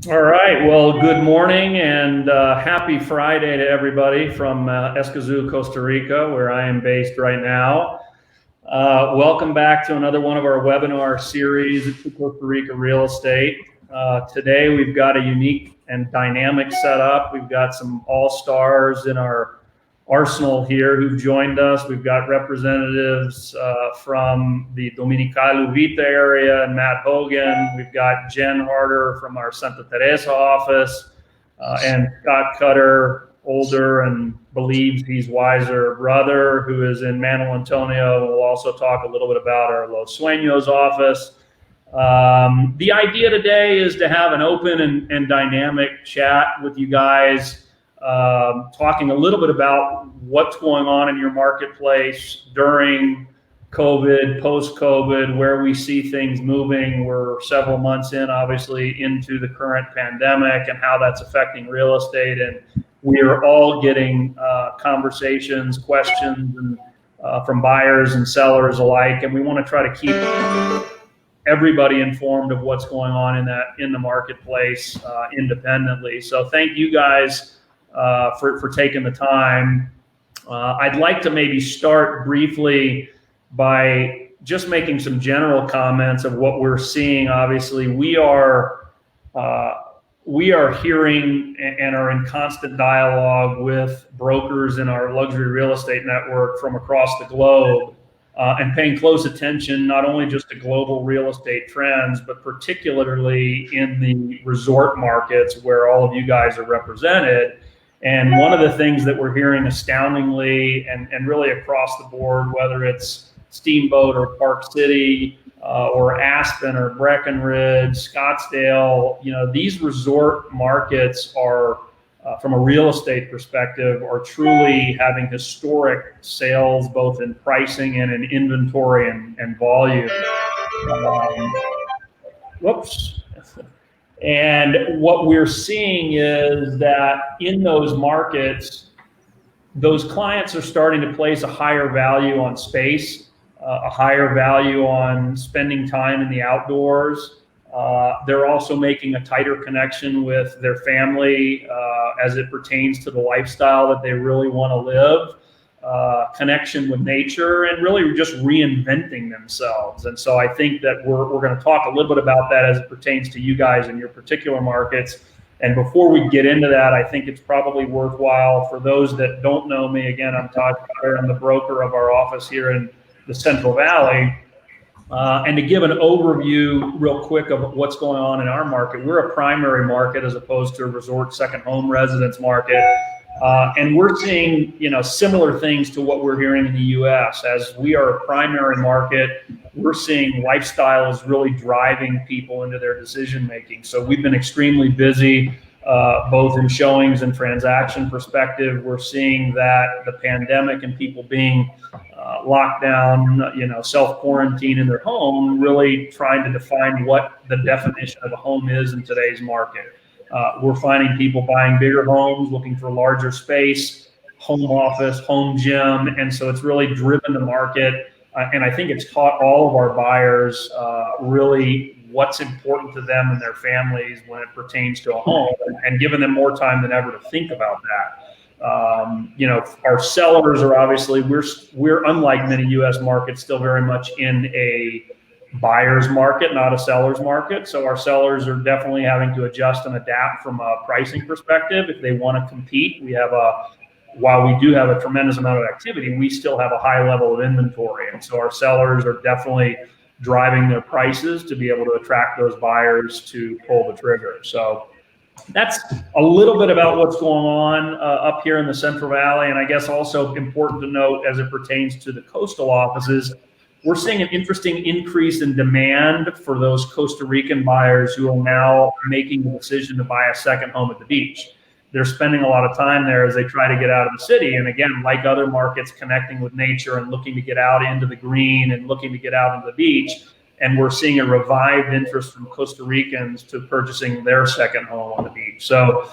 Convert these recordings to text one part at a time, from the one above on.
All right. Well, good morning and happy Friday to everybody from Escazú, Costa Rica, where I am based right now. Welcome back to another one of our webinar series at Costa Rica Real Estate. Today we've got a unique and dynamic setup. We've got some all-stars in our arsenal here who've joined us. We've got representatives from the Dominical Uvita area and Matt Hogan. We've got Jen Harder from our Santa Teresa office and Scott Cutter, older and believes he's wiser brother, who is in Manuel Antonio. We'll also talk a little bit about our Los Sueños office. The idea today is to have an open and dynamic chat with you guys, talking a little bit about what's going on in your marketplace during COVID, post-COVID, where we see things moving. We're several months in, obviously, into the current pandemic and how that's affecting real estate. And we are all getting conversations, questions, and from buyers and sellers alike. And we want to try to keep everybody informed of what's going on in the marketplace independently. So thank you guys for taking the time. I'd like to maybe start briefly by just making some general comments of what we're seeing. Obviously, we are hearing and are in constant dialogue with brokers in our luxury real estate network from across the globe, and paying close attention not only just to global real estate trends, but particularly in the resort markets where all of you guys are represented. And one of the things that we're hearing astoundingly and really across the board, whether it's Steamboat or Park City or Aspen or Breckenridge, Scottsdale, these resort markets are, from a real estate perspective, are truly having historic sales, both in pricing and in inventory and volume. And what we're seeing is that in those markets, those clients are starting to place a higher value on space, a higher value on spending time in the outdoors. They're also making a tighter connection with their family as it pertains to the lifestyle that they really want to live, connection with nature, and really just reinventing themselves. And so I think that we're going to talk a little bit about that as it pertains to you guys in your particular markets. And before we get into that, I think it's probably worthwhile for those that don't know me. Again, I'm Todd Cutter. I'm the broker of our office here in the Central Valley. And to give an overview real quick of what's going on in our market, we're a primary market as opposed to a resort second home residence market. And we're seeing, similar things to what we're hearing in the U.S. As we are a primary market, we're seeing lifestyle is really driving people into their decision making. So we've been extremely busy, both in showings and transaction perspective. We're seeing that the pandemic and people being locked down, self-quarantine in their home, really trying to define what the definition of a home is in today's market. We're finding people buying bigger homes, looking for larger space, home office, home gym. And so it's really driven the market. And I think it's taught all of our buyers really what's important to them and their families when it pertains to a home, and given them more time than ever to think about that. Our sellers are obviously, we're unlike many U.S. markets, still very much in a buyer's market, not a seller's market. So our sellers are definitely having to adjust and adapt from a pricing perspective. If they want to compete, while we do have a tremendous amount of activity, we still have a high level of inventory. And so our sellers are definitely driving their prices to be able to attract those buyers to pull the trigger. So that's a little bit about what's going on up here in the Central Valley. And I guess also important to note as it pertains to the coastal offices, we're seeing an interesting increase in demand for those Costa Rican buyers who are now making the decision to buy a second home at the beach. They're spending a lot of time there as they try to get out of the city. And again, like other markets, connecting with nature and looking to get out into the green and looking to get out into the beach. And we're seeing a revived interest from Costa Ricans to purchasing their second home on the beach. So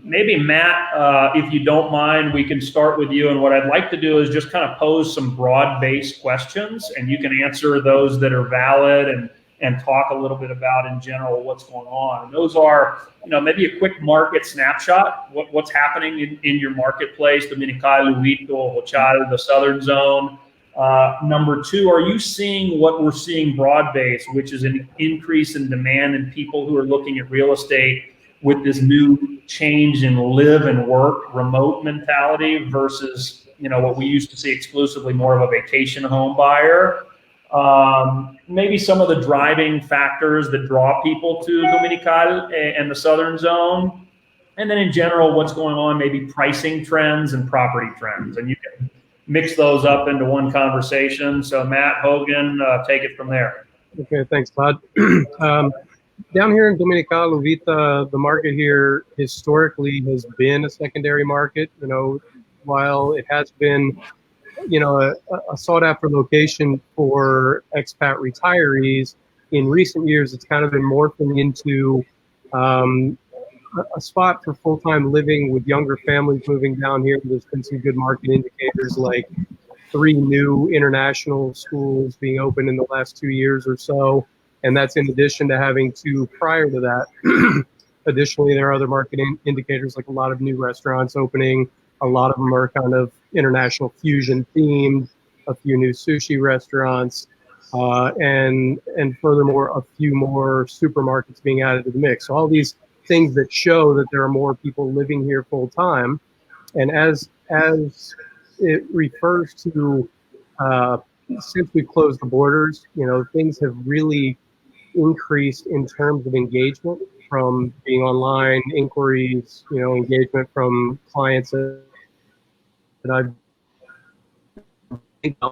maybe Matt, if you don't mind, we can start with you. And what I'd like to do is just kind of pose some broad-based questions, and you can answer those that are valid and talk a little bit about in general what's going on. And those are, maybe a quick market snapshot, what's happening in your marketplace, Dominical, Luito, Hochal, the Southern Zone. Number two, are you seeing what we're seeing broad-based, which is an increase in demand in people who are looking at real estate with this new change in live and work remote mentality versus, what we used to see exclusively more of a vacation home buyer? Maybe some of the driving factors that draw people to Dominical and the Southern Zone. And then in general, what's going on, maybe pricing trends and property trends. And you can mix those up into one conversation. So Matt, Hogan, take it from there. Okay, thanks, Todd. Down here in Dominical, Uvita, the market here historically has been a secondary market. While it has been, a sought-after location for expat retirees, in recent years it's kind of been morphing into a spot for full-time living with younger families moving down here. There's been some good market indicators like 3 new international schools being opened in the last 2 years or so. And that's in addition to having 2 prior to that. Additionally, there are other market indicators like a lot of new restaurants opening. A lot of them are kind of international fusion themed, a few new sushi restaurants, and furthermore, a few more supermarkets being added to the mix. So all these things that show that there are more people living here full time. And as it refers to since we closed the borders, things have really increased in terms of engagement from being online, inquiries, engagement from clients that I've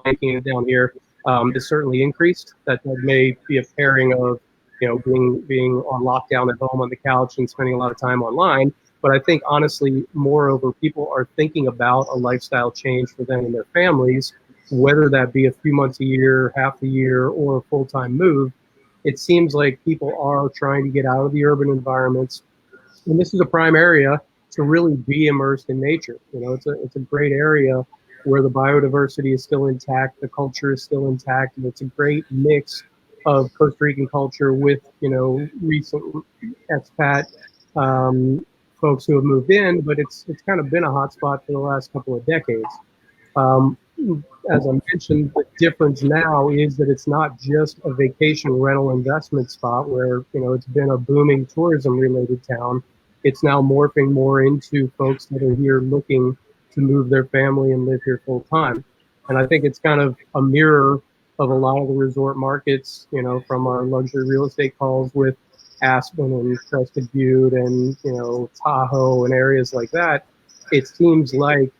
making it down here has certainly increased. That may be a pairing of, being on lockdown at home on the couch and spending a lot of time online. But I think honestly, moreover, people are thinking about a lifestyle change for them and their families, whether that be a few months a year, half a year, or a full-time move. It seems like people are trying to get out of the urban environments. And this is a prime area to really be immersed in nature. It's a great area where the biodiversity is still intact, the culture is still intact, and it's a great mix of Costa Rican culture with, recent expat folks who have moved in, but it's kind of been a hotspot for the last couple of decades. As I mentioned, the difference now is that it's not just a vacation rental investment spot where, it's been a booming tourism related town. It's now morphing more into folks that are here looking to move their family and live here full time. And I think it's kind of a mirror of a lot of the resort markets, from our luxury real estate calls with Aspen and Crested Butte and, Tahoe and areas like that. It seems like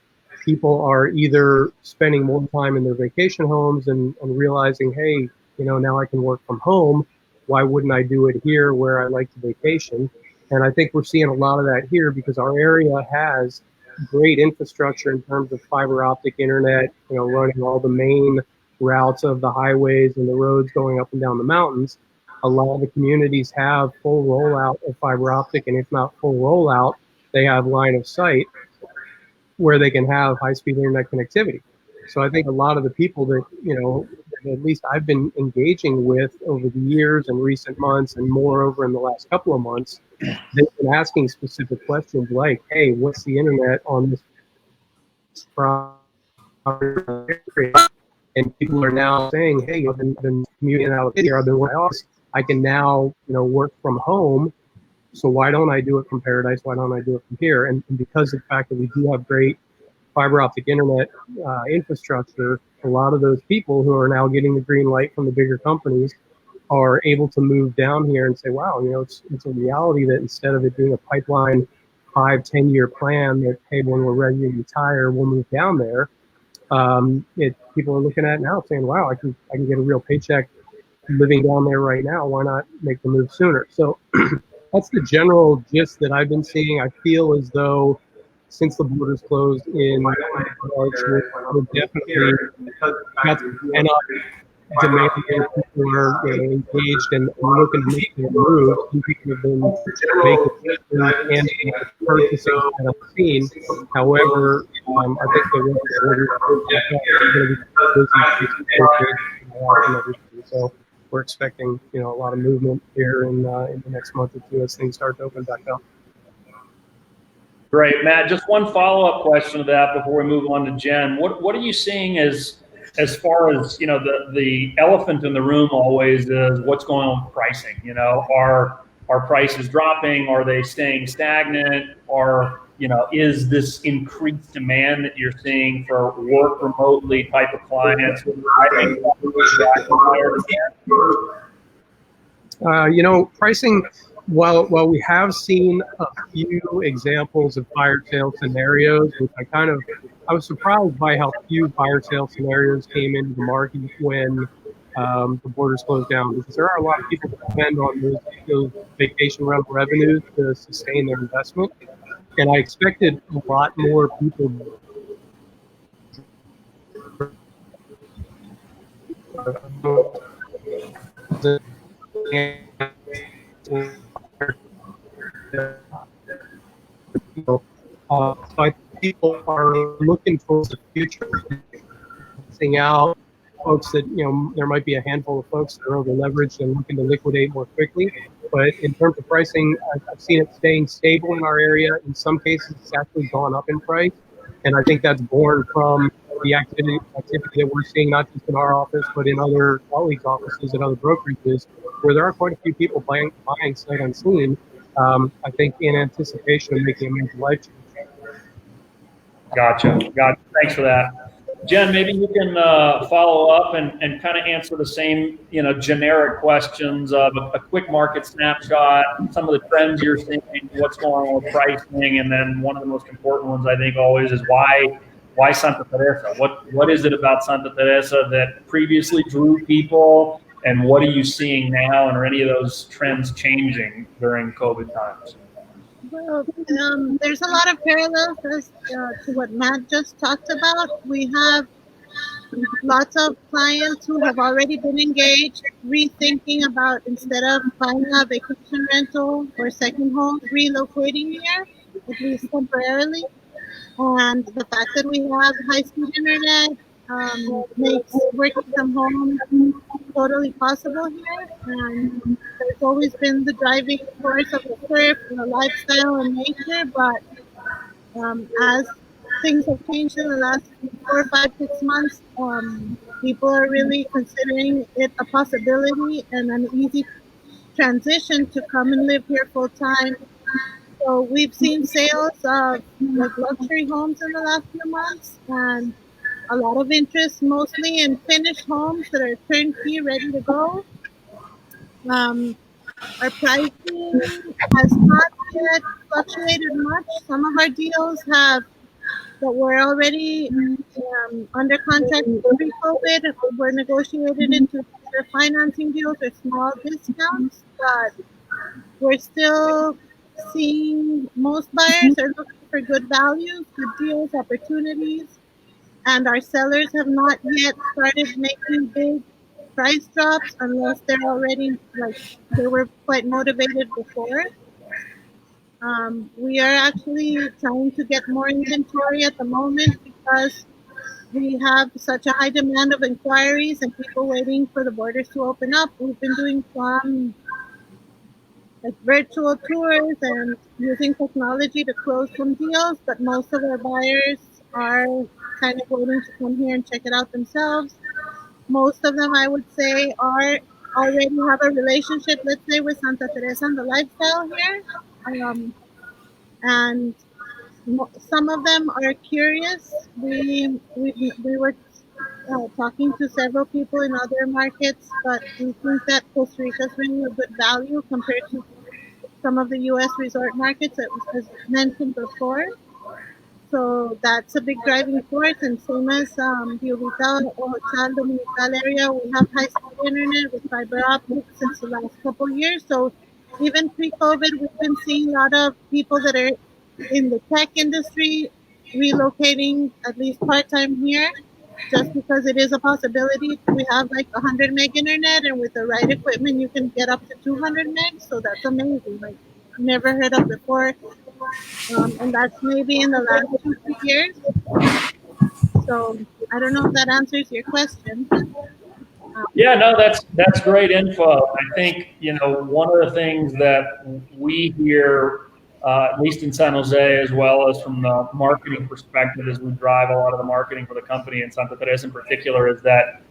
people are either spending more time in their vacation homes and realizing, hey, now I can work from home. Why wouldn't I do it here where I like to vacation? And I think we're seeing a lot of that here because our area has great infrastructure in terms of fiber optic internet, running all the main routes of the highways and the roads going up and down the mountains. A lot of the communities have full rollout of fiber optic, and if not full rollout, they have line of sight where they can have high-speed internet connectivity. So I think a lot of the people that, at least I've been engaging with over the years and recent months, and moreover in the last couple of months, they've been asking specific questions like, hey, what's the internet on this property? And people are now saying, hey, I've been commuting out of here, I've been working out, I can now, work from home. So why don't I do it from Paradise? Why don't I do it from here? And because of the fact that we do have great fiber optic internet infrastructure, a lot of those people who are now getting the green light from the bigger companies are able to move down here and say, wow, it's a reality that instead of it being a pipeline 5-10 year plan that, hey, when we're ready to retire, we'll move down there. People are looking at it now saying, wow, I can get a real paycheck living down there right now. Why not make the move sooner? So that's the general gist that I've been seeing. I feel as though since the borders closed in March, we're definitely got enough demand. People are engaged and looking to make their moves. People have been making and purchasing that I've seen. However, I think the borders are going to be busy. So we're expecting, a lot of movement here in the next month or two as things start to open back up. Great, Matt. Just one follow-up question to that before we move on to Jen. What are you seeing as far as the elephant in the room always is what's going on with pricing? Are prices dropping? Are they staying stagnant? Or is this increased demand that you're seeing for work remotely type of clients driving higher demand? Pricing. While we have seen a few examples of fire sale scenarios, which I was surprised by how few fire sale scenarios came into the market when the borders closed down, because there are a lot of people that depend on those vacation rental revenues to sustain their investment. And I expected a lot more people so I think people are looking towards the future, seeing out folks that, there might be a handful of folks that are over leveraged and looking to liquidate more quickly. But in terms of pricing, I've seen it staying stable in our area. In some cases, it's actually gone up in price. And I think that's born from the activity that we're seeing, not just in our office, but in other colleagues' offices and other brokerages, where there are quite a few people buying sight unseen, I think in anticipation of making a major life change. Gotcha. Thanks for that. Jen, maybe you can follow up and kind of answer the same, generic questions of a quick market snapshot, some of the trends you're seeing, what's going on with pricing, and then one of the most important ones I think always is why Santa Teresa? What is it about Santa Teresa that previously drew people, and what are you seeing now, and are any of those trends changing during COVID times? Well, there's a lot of parallels to what Matt just talked about. We have lots of clients who have already been engaged, rethinking about, instead of buying a vacation rental or second home, relocating here, at least temporarily. And the fact that we have high-speed internet makes working from home totally possible here. And there's always been the driving force of the surf, lifestyle and nature. But as things have changed in the last 4, 5, 6 months, people are really considering it a possibility and an easy transition to come and live here full time. So we've seen sales of luxury homes in the last few months, and a lot of interest mostly in finished homes that are turnkey, ready to go. Our pricing has not yet fluctuated much. Some of our deals that were already under contract pre-COVID were negotiated into either financing deals or small discounts, but we're still seeing most buyers are looking for good values, good deals, opportunities, and our sellers have not yet started making big price drops unless they're already, they were quite motivated before. We are actually trying to get more inventory at the moment because we have such a high demand of inquiries and people waiting for the borders to open up. We've been doing some virtual tours and using technology to close some deals, but most of our buyers are kind of waiting to come here and check it out themselves. Most of them, I would say, are already have a relationship, let's say, with Santa Teresa and the lifestyle here. And some of them are curious. We were talking to several people in other markets, but we think that Costa Rica is really a good value compared to some of the U.S. resort markets that was mentioned before. So that's a big driving force. And same as the Urita or Hotel Dominical area, we have high-speed internet with fiber optics since the last couple of years. So even pre-COVID, we've been seeing a lot of people that are in the tech industry relocating at least part-time here, just because it is a possibility. We have 100 meg internet, and with the right equipment, you can get up to 200 megs. So that's amazing. Never heard of before. And that's maybe in the last 2-3 years. So I don't know if that answers your question. Yeah, no, that's great info. I think, one of the things that we hear, at least in San Jose, as well as from the marketing perspective, as we drive a lot of the marketing for the company in Santa Teresa in particular, is that,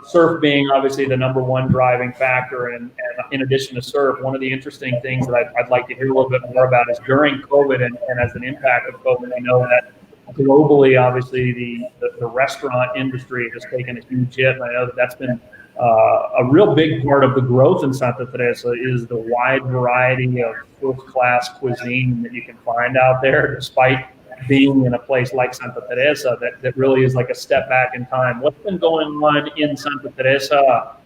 surf being obviously the number one driving factor. And in addition to surf, one of the interesting things that I'd like to hear a little bit more about is during COVID and as an impact of COVID, we know that globally, obviously, the restaurant industry has taken a huge hit. And I know that that's been a real big part of the growth in Santa Teresa is the wide variety of first-class cuisine that you can find out there, despite being in a place like Santa Teresa that really is like a step back in time. What's been going on in Santa Teresa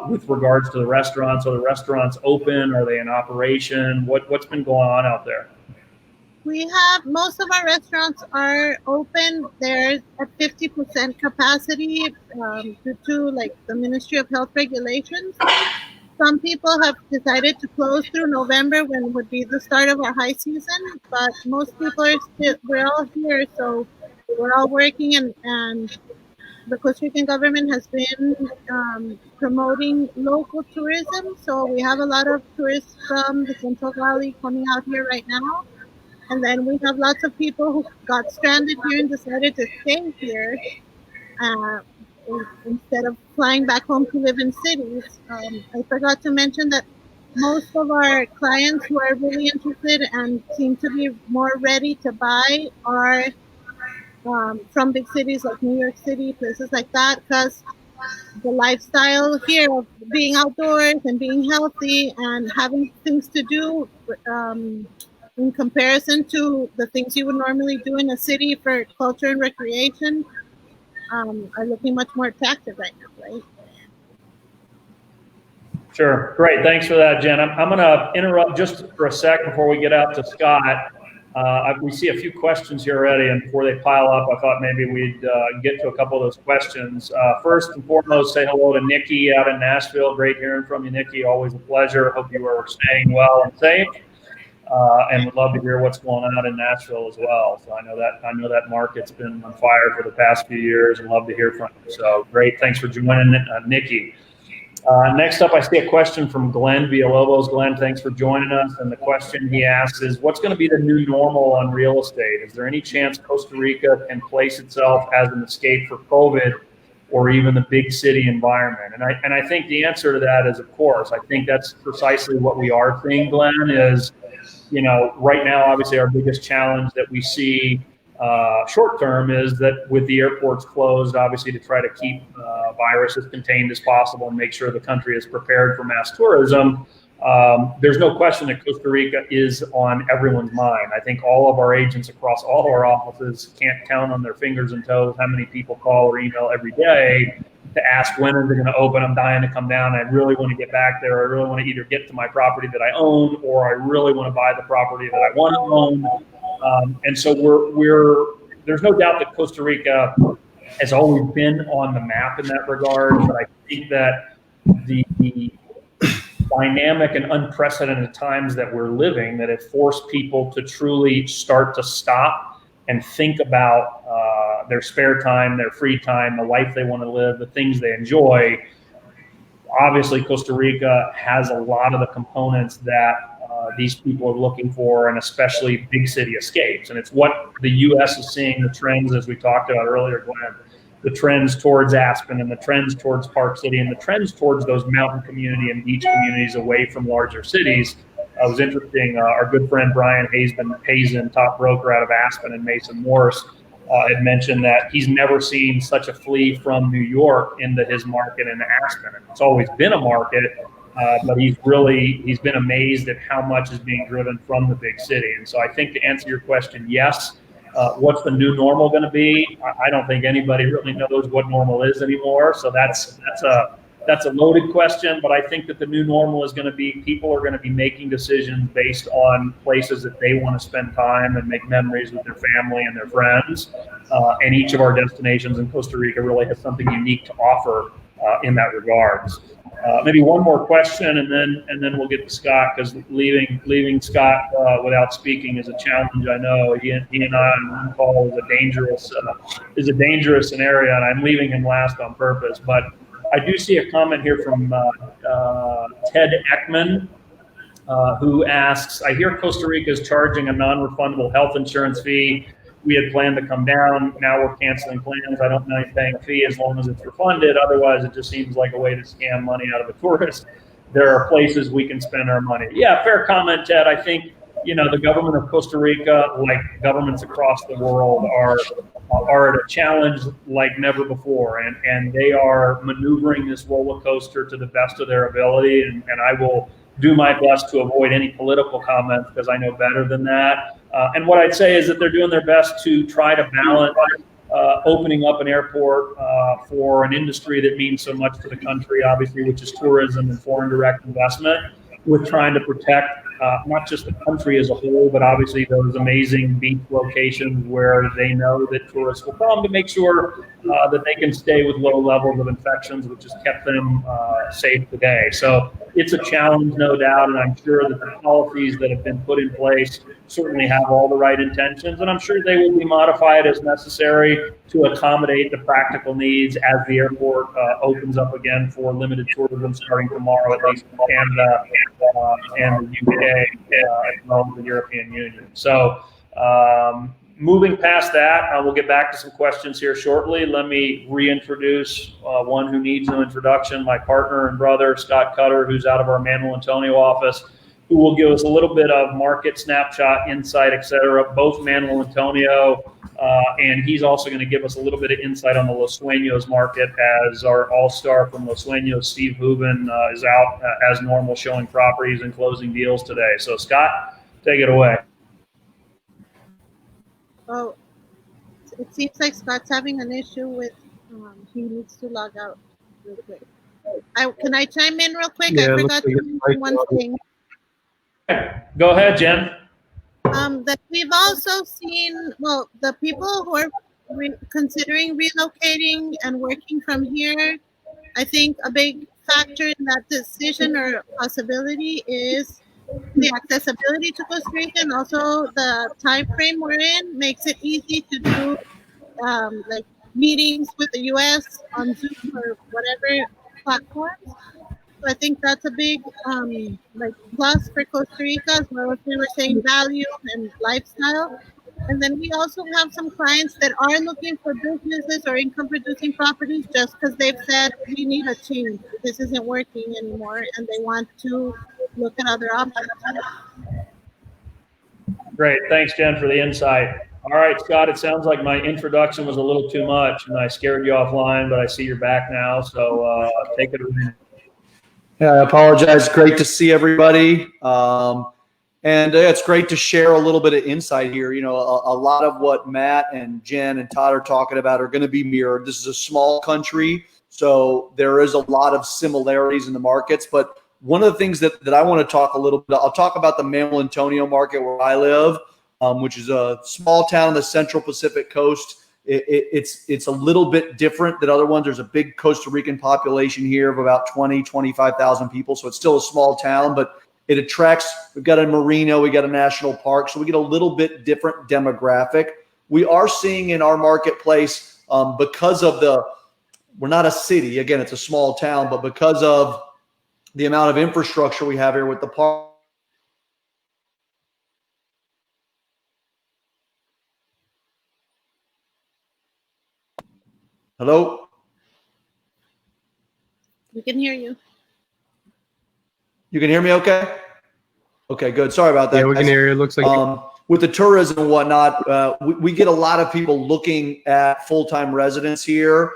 with regards to the restaurants? Are the restaurants open? Are they in operation? What's been going on out there? Most of our restaurants are open. They're at 50% capacity due to the Ministry of Health regulations. Some people have decided to close through November, when would be the start of our high season, but most people we're all here, so we're all working, and the Costa Rican government has been promoting local tourism, so we have a lot of tourists from the Central Valley coming out here right now. And then we have lots of people who got stranded here and decided to stay here instead of flying back home to live in cities. I forgot to mention that most of our clients who are really interested and seem to be more ready to buy are from big cities like New York City, places like that, because the lifestyle here of being outdoors and being healthy and having things to do in comparison to the things you would normally do in a city for culture and recreation are looking much more attractive right now, right? Sure. Great. Thanks for that, Jen. I'm going to interrupt just for a sec before we get out to Scott. We see a few questions here already, and before they pile up, I thought maybe we'd get to a couple of those questions. First and foremost, say hello to Nikki out in Nashville. Great hearing from you, Nikki. Always a pleasure. Hope you are staying well and safe. And would love to hear what's going on in Nashville as well. So I know that market's been on fire for the past few years, and love to hear from you. So great, thanks for joining, Nikki. Next up, I see a question from Glenn Villalobos. Glenn, thanks for joining us. And the question he asks is, what's going to be the new normal on real estate? Is there any chance Costa Rica can place itself as an escape for COVID, or even the big city environment? And I think the answer to that is, of course. I think that's precisely what we are seeing, Glenn, is, right now, obviously, our biggest challenge that we see short term is that with the airports closed, obviously, to try to keep virus as contained as possible and make sure the country is prepared for mass tourism, there's no question that Costa Rica is on everyone's mind. I think all of our agents across all of our offices can't count on their fingers and toes how many people call or email every day to ask when are they going to open. I'm dying to come down. I really want to get back there. I really want to either get to my property that I own, or I really want to buy the property that I want to own. And so there's no doubt that Costa Rica has always been on the map in that regard. But I think that the dynamic and unprecedented times that we're living, that have forced people to truly start to stop and think about their spare time, their free time, the life they want to live, the things they enjoy. Obviously, Costa Rica has a lot of the components that these people are looking for, and especially big city escapes. And it's what the U.S. is seeing, the trends, as we talked about earlier, Glenn, the trends towards Aspen and the trends towards Park City and the trends towards those mountain community and beach communities away from larger cities. It was interesting. Our good friend Brian Hazen, top broker out of Aspen, and Mason Morse had mentioned that he's never seen such a flee from New York into his market in Aspen. And it's always been a market, but he's been amazed at how much is being driven from the big city. And so I think, to answer your question, yes. What's the new normal going to be? I don't think anybody really knows what normal is anymore. So that's a loaded question, but I think that the new normal is going to be, people are going to be making decisions based on places that they want to spend time and make memories with their family and their friends. And each of our destinations in Costa Rica really has something unique to offer in that regards. Maybe one more question, and then we'll get to Scott, because leaving Scott without speaking is a challenge. I know he and I on one call is a dangerous scenario, and I'm leaving him last on purpose. But I do see a comment here from Ted Ekman, who asks, I hear Costa Rica is charging a non-refundable health insurance fee. We had planned to come down. Now we're canceling plans. I don't mind paying a fee as long as it's refunded. Otherwise, it just seems like a way to scam money out of a tourist. There are places we can spend our money. Yeah, fair comment, Ted. I think, the government of Costa Rica, like governments across the world, are at a challenge like never before. And they are maneuvering this roller coaster to the best of their ability. And I will do my best to avoid any political comments because I know better than that. And what I'd say is that they're doing their best to try to balance opening up an airport for an industry that means so much to the country, obviously, which is tourism and foreign direct investment, with trying to protect not just the country as a whole, but obviously those amazing beach locations where they know that tourists will come, to make sure that they can stay with low levels of infections, which has kept them safe today. So it's a challenge, no doubt, and I'm sure that the policies that have been put in place certainly have all the right intentions, and I'm sure they will be modified as necessary to accommodate the practical needs as the airport opens up again for limited tourism starting tomorrow, at least in Canada and the UK, as well as the European Union. So moving past that, we'll get back to some questions here shortly. Let me reintroduce one who needs no introduction, my partner and brother, Scott Cutter, who's out of our Manuel Antonio office, who will give us a little bit of market snapshot, insight, et cetera, both Manuel Antonio, and he's also going to give us a little bit of insight on the Los Sueños market, as our all-star from Los Sueños, Steve Hubin, is out as normal, showing properties and closing deals today. So Scott, take it away. Oh, it seems like Scott's having an issue with, he needs to log out real quick. Can I chime in real quick? Yeah, I forgot to mention one thing. Go ahead, Jen. That we've also seen, well, the people who are considering relocating and working from here, I think a big factor in that decision or possibility is the accessibility to Costa Rica, and also the time frame we're in makes it easy to do like meetings with the U.S. on Zoom or whatever platforms. So I think that's a big like plus for Costa Rica, as well as we were saying, value and lifestyle. And then we also have some clients that are looking for businesses or income producing properties just because they've said we need a change. This isn't working anymore, and they want to look at other options. Great. Thanks, Jen, for the insight. All right, Scott, it sounds like my introduction was a little too much and I scared you offline, but I see you're back now. So take it away. Yeah, I apologize. Great to see everybody. And it's great to share a little bit of insight here. A lot of what Matt and Jen and Todd are talking about are going to be mirrored. This is a small country, so there is a lot of similarities in the markets. But one of the things that I want to talk a little bit, I'll talk about the Manuel Antonio market where I live, which is a small town on the Central Pacific coast. It's a little bit different than other ones. There's a big Costa Rican population here of about 25,000 people. So it's still a small town, but it attracts, we've got a marina, we got a national park. So we get a little bit different demographic. We are seeing in our marketplace, because of we're not a city, again, it's a small town, but because of the amount of infrastructure we have here with the park. Hello? We can hear you. You can hear me okay? Okay, good. Sorry about that. Yeah, we can hear you. It looks like with the tourism and whatnot, we get a lot of people looking at full-time residents here,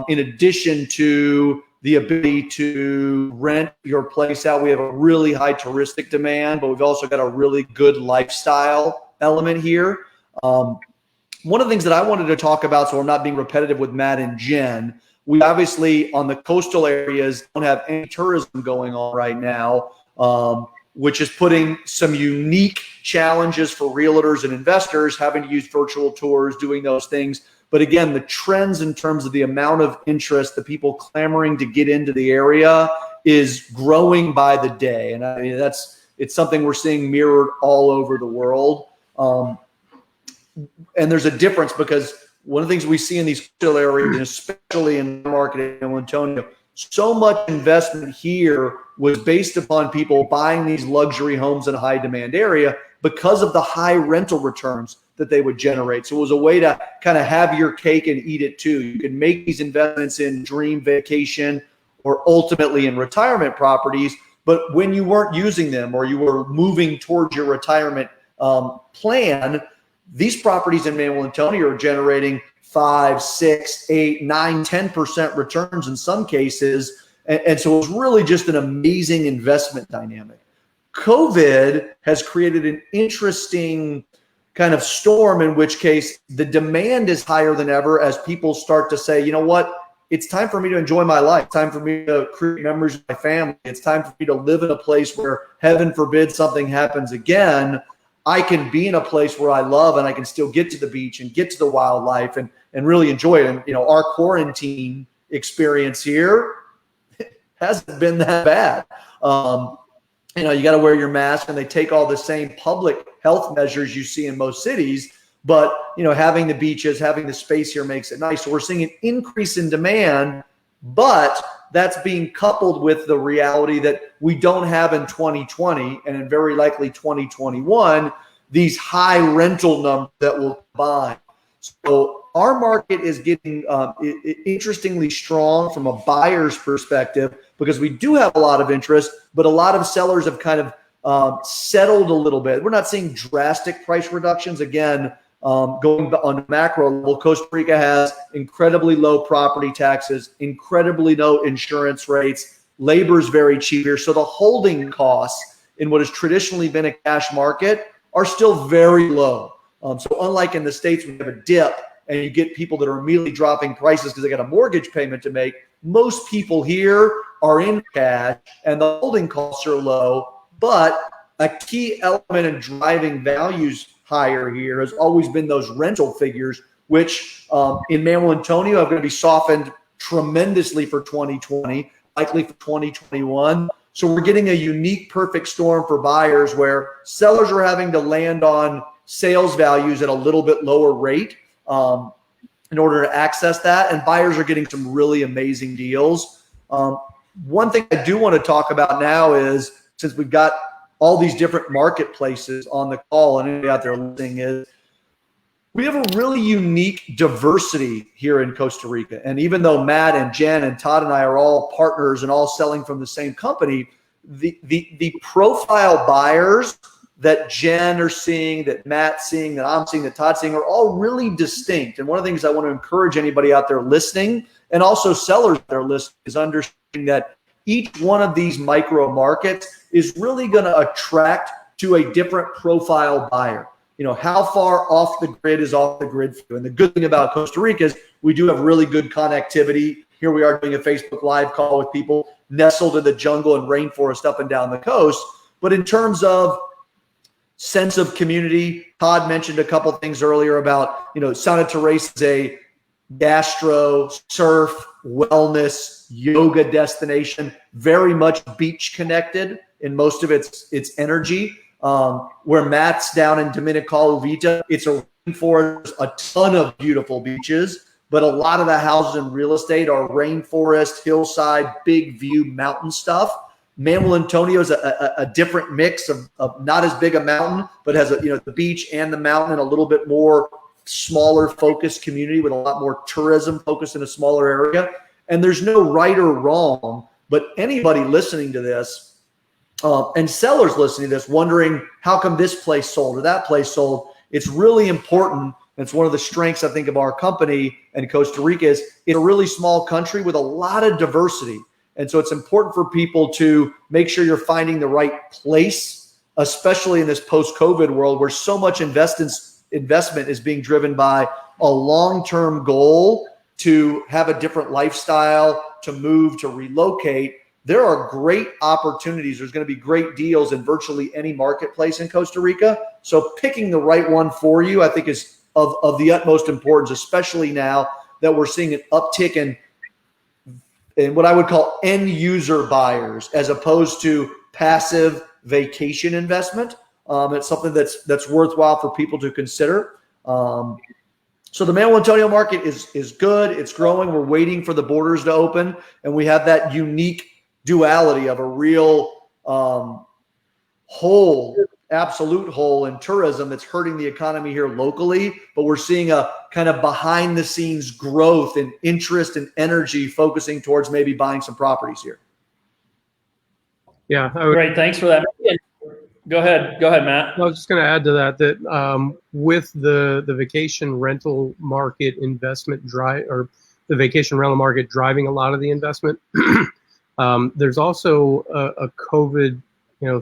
in addition to the ability to rent your place out. We have a really high touristic demand, but we've also got a really good lifestyle element here. One of the things that I wanted to talk about, so I'm not being repetitive with Matt and Jen, we obviously on the coastal areas don't have any tourism going on right now, which is putting some unique challenges for realtors and investors having to use virtual tours, doing those things. But again, the trends in terms of the amount of interest, the people clamoring to get into the area is growing by the day. And I mean, it's something we're seeing mirrored all over the world. And there's a difference because one of the things we see in these coastal areas, especially in the market in Antonio, So much investment here was based upon people buying these luxury homes in a high demand area because of the high rental returns that they would generate. So it was a way to kind of have your cake and eat it too. You could make these investments in dream vacation or ultimately in retirement properties, but when you weren't using them or you were moving towards your retirement plan, these properties in Manuel Antonio are generating 5, 6, 8, 9, 10% returns in some cases. And so it was really just an amazing investment dynamic. COVID has created an interesting kind of storm, in which case the demand is higher than ever as people start to say, you know what, it's time for me to enjoy my life. It's time for me to create memories with my family. It's time for me to live in a place where, heaven forbid, something happens again, I can be in a place where I love and I can still get to the beach and get to the wildlife and really enjoy it. And, our quarantine experience here hasn't been that bad. You got to wear your mask, and they take all the same public health measures you see in most cities. But, having the beaches, having the space here makes it nice. So we're seeing an increase in demand, but that's being coupled with the reality that we don't have in 2020 and in very likely 2021, these high rental numbers that will combine. So our market is getting interestingly strong from a buyer's perspective because we do have a lot of interest, but a lot of sellers have kind of settled a little bit. We're not seeing drastic price reductions. Again, going on a macro level, Costa Rica has incredibly low property taxes, incredibly low insurance rates. Labor is very cheap here. So the holding costs in what has traditionally been a cash market are still very low. So unlike in the States, we have a dip and you get people that are immediately dropping prices because they got a mortgage payment to make. Most people here are in cash and the holding costs are low, but a key element in driving values higher here has always been those rental figures, which in Manuel Antonio are going to be softened tremendously for 2020, likely for 2021. So we're getting a unique perfect storm for buyers where sellers are having to land on sales values at a little bit lower rate in order to access that, and buyers are getting some really amazing deals. One thing I do want to talk about now is, since we've got all these different marketplaces on the call and anybody out there listening, is we have a really unique diversity here in Costa Rica. And even though Matt and Jen and Todd and I are all partners and all selling from the same company, the profile buyers that Jen are seeing, that Matt's seeing, that I'm seeing, that Todd's seeing are all really distinct. And one of the things I want to encourage anybody out there listening, and also sellers that are listening, is understanding that each one of these micro markets is really going to attract to a different profile buyer. How far off the grid is off the grid for you? And the good thing about Costa Rica is we do have really good connectivity. Here we are doing a Facebook Live call with people nestled in the jungle and rainforest up and down the coast. But in terms of sense of community, Todd mentioned a couple things earlier about, Santa Teresa is a gastro, surf, wellness, yoga destination, very much beach connected in most of its energy. Where Matt's down in Dominical Vita, it's a rainforest, a ton of beautiful beaches, but a lot of the houses in real estate are rainforest, hillside, big view mountain stuff. Manuel Antonio is a different mix of not as big a mountain, but has the beach and the mountain and a little bit more smaller focused community with a lot more tourism focused in a smaller area. And there's no right or wrong, but anybody listening to this and sellers listening to this wondering how come this place sold or that place sold, it's really important. It's one of the strengths, I think, of our company and Costa Rica is it's a really small country with a lot of diversity. And so it's important for people to make sure you're finding the right place, especially in this post-COVID world where so much investment is being driven by a long-term goal to have a different lifestyle, to move, to relocate. There are great opportunities. There's going to be great deals in virtually any marketplace in Costa Rica. So picking the right one for you, I think, is of the utmost importance, especially now that we're seeing an uptick in what I would call end user buyers as opposed to passive vacation investment. It's something that's worthwhile for people to consider. So the Manuel Antonio market is good. It's growing. We're waiting for the borders to open, and we have that unique duality of a real absolute hole in tourism that's hurting the economy here locally. But we're seeing a kind of behind the scenes growth and interest and energy focusing towards maybe buying some properties here. Yeah. Great. Thanks for that. Go ahead, Matt. I was just going to add to that with the vacation rental market investment or the vacation rental market driving a lot of the investment, there's also a COVID,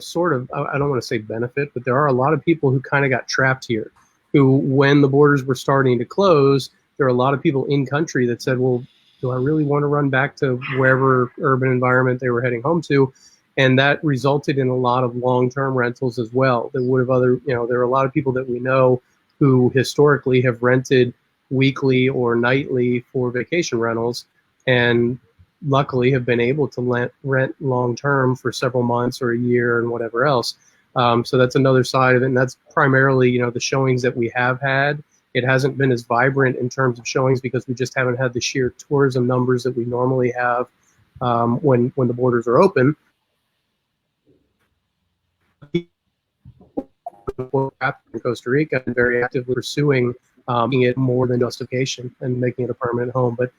sort of, I don't want to say benefit, but there are a lot of people who kind of got trapped here, who, when the borders were starting to close, there are a lot of people in country that said, well, do I really want to run back to wherever urban environment they were heading home to? And that resulted in a lot of long-term rentals as well. There would have there are a lot of people that we know who historically have rented weekly or nightly for vacation rentals, and luckily have been able to rent long-term for several months or a year and whatever else. So that's another side of it. And that's primarily, the showings that we have had. It hasn't been as vibrant in terms of showings because we just haven't had the sheer tourism numbers that we normally have when the borders are open. In Costa Rica, and very actively pursuing making it more than just a vacation and making it a permanent home. But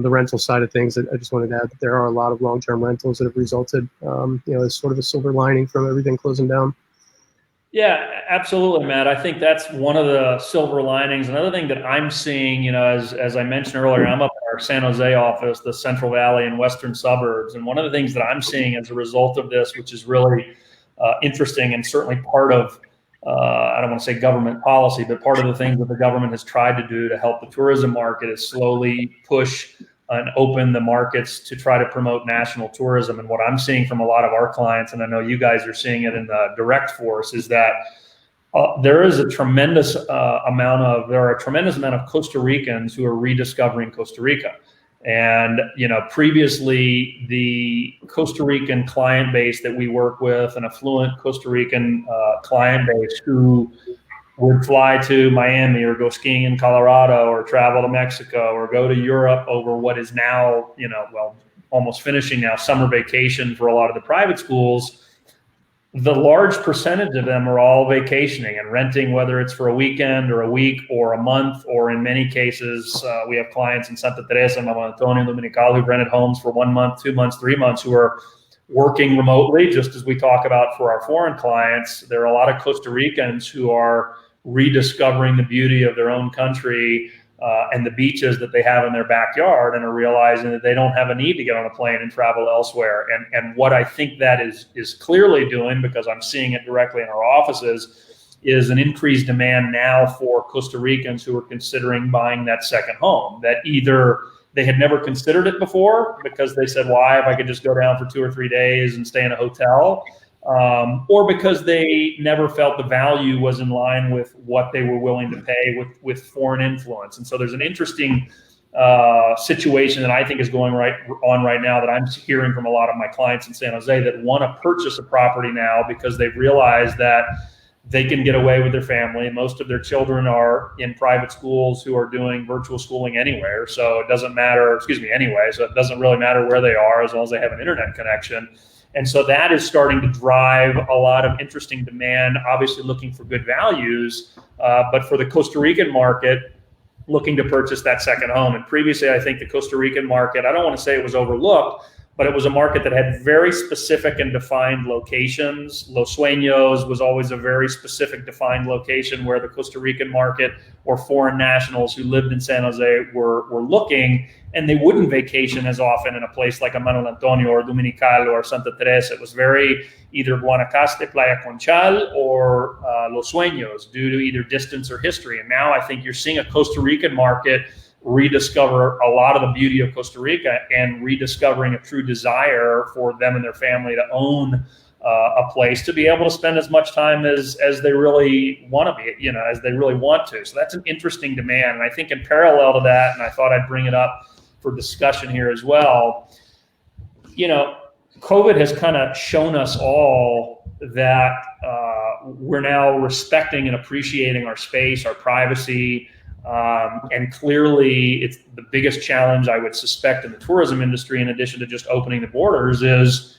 the rental side of things, I just wanted to add that there are a lot of long-term rentals that have resulted, as sort of a silver lining from everything closing down. Yeah, absolutely, Matt. I think that's one of the silver linings. Another thing that I'm seeing, as I mentioned earlier, I'm up in our San Jose office, the Central Valley and western suburbs. And one of the things that I'm seeing as a result of this, which is really interesting and certainly part of, I don't want to say government policy, but part of the things that the government has tried to do to help the tourism market is slowly push and open the markets to try to promote national tourism. And what I'm seeing from a lot of our clients, and I know you guys are seeing it in the direct force, is that there are a tremendous amount of Costa Ricans who are rediscovering Costa Rica. And, previously the Costa Rican client base that we work with, an affluent Costa Rican client base who would fly to Miami or go skiing in Colorado or travel to Mexico or go to Europe over what is now, almost finishing now, summer vacation for a lot of the private schools. The large percentage of them are all vacationing and renting, whether it's for a weekend or a week or a month, or in many cases, we have clients in Santa Teresa, Manuel Antonio, Dominical who've rented homes for 1 month, 2 months, 3 months, who are working remotely, just as we talk about for our foreign clients. There are a lot of Costa Ricans who are rediscovering the beauty of their own country and the beaches that they have in their backyard, and are realizing that they don't have a need to get on a plane and travel elsewhere. And what I think that is clearly doing, because I'm seeing it directly in our offices, is an increased demand now for Costa Ricans who are considering buying that second home, that either they had never considered it before because they said, why, if I could just go down for 2 or 3 days and stay in a hotel, or because they never felt the value was in line with what they were willing to pay with foreign influence. And so there's an interesting situation that I think is going on right now that I'm hearing from a lot of my clients in San Jose that want to purchase a property now because they've realized that they can get away with their family. Most of their children are in private schools who are doing virtual schooling anywhere. So it doesn't matter, so it doesn't really matter where they are as long as they have an internet connection. And so that is starting to drive a lot of interesting demand, obviously looking for good values, but for the Costa Rican market, looking to purchase that second home. And previously, I think the Costa Rican market, I don't want to say it was overlooked, but it was a market that had very specific and defined locations. Los Sueños was always a very specific defined location where the Costa Rican market or foreign nationals who lived in San Jose were looking, and they wouldn't vacation as often in a place like a Manuel Antonio or Dominical or Santa Teresa. It was very either Guanacaste, Playa Conchal, or Los Sueños due to either distance or history. And now I think you're seeing a Costa Rican market rediscover a lot of the beauty of Costa Rica and rediscovering a true desire for them and their family to own a place to be able to spend as much time as they really want to be, as they really want to. So that's an interesting demand. And I think in parallel to that, and I thought I'd bring it up for discussion here as well, COVID has kind of shown us all that we're now respecting and appreciating our space, our privacy, And clearly, it's the biggest challenge I would suspect in the tourism industry, in addition to just opening the borders, is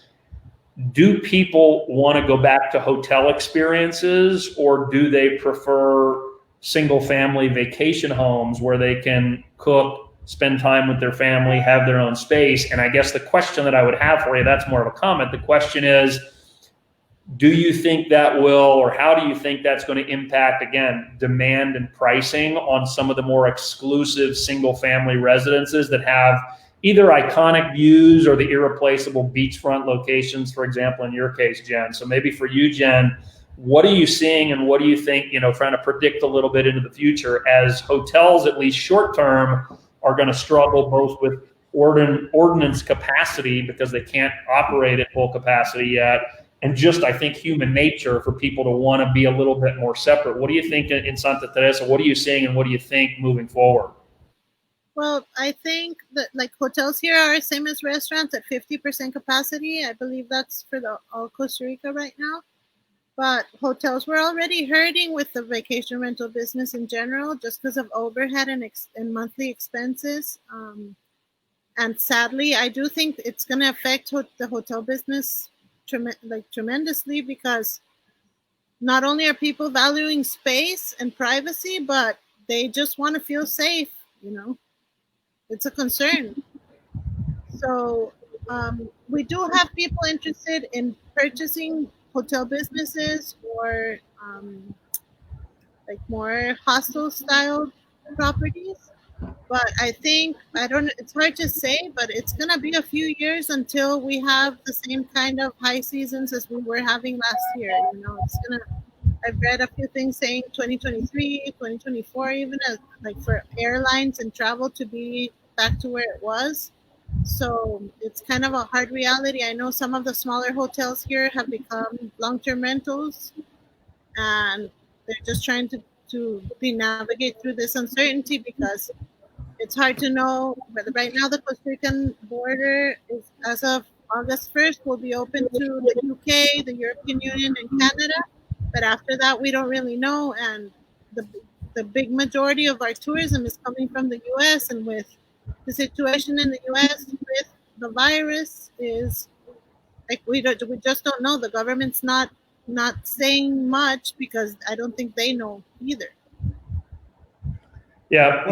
do people want to go back to hotel experiences, or do they prefer single family vacation homes where they can cook, spend time with their family, have their own space? And I guess the question that I would have for you, that's more of a comment. The question is, do you think that will, or how do you think that's going to impact, again, demand and pricing on some of the more exclusive single family residences that have either iconic views or the irreplaceable beachfront locations, for example, in your case, Jen? So maybe for you, Jen, what are you seeing and what do you think, trying to predict a little bit into the future as hotels, at least short term, are going to struggle both with ordinance capacity because they can't operate at full capacity yet, and just, I think, human nature for people to want to be a little bit more separate. What do you think in Santa Teresa? What are you seeing and what do you think moving forward? Well, I think that like hotels here are same as restaurants at 50% capacity. I believe that's for all Costa Rica right now. But hotels were already hurting with the vacation rental business in general, just because of overhead and monthly expenses. And sadly, I do think it's going to affect the hotel business tremendously, because not only are people valuing space and privacy, but they just want to feel safe. It's a concern. So we do have people interested in purchasing hotel businesses or like more hostel style properties. But I think, it's hard to say, but it's going to be a few years until we have the same kind of high seasons as we were having last year. I've read a few things saying 2023, 2024, even like for airlines and travel to be back to where it was. So it's kind of a hard reality. I know some of the smaller hotels here have become long-term rentals, and they're just trying to navigate through this uncertainty, because it's hard to know whether right now the Costa Rican border is, as of August 1st, will be open to the UK, the European Union, and Canada. But after that, we don't really know. And the big majority of our tourism is coming from the U.S. And with the situation in the U.S. with the virus, is like we just don't know. The government's not saying much, because I don't think they know either. Yeah,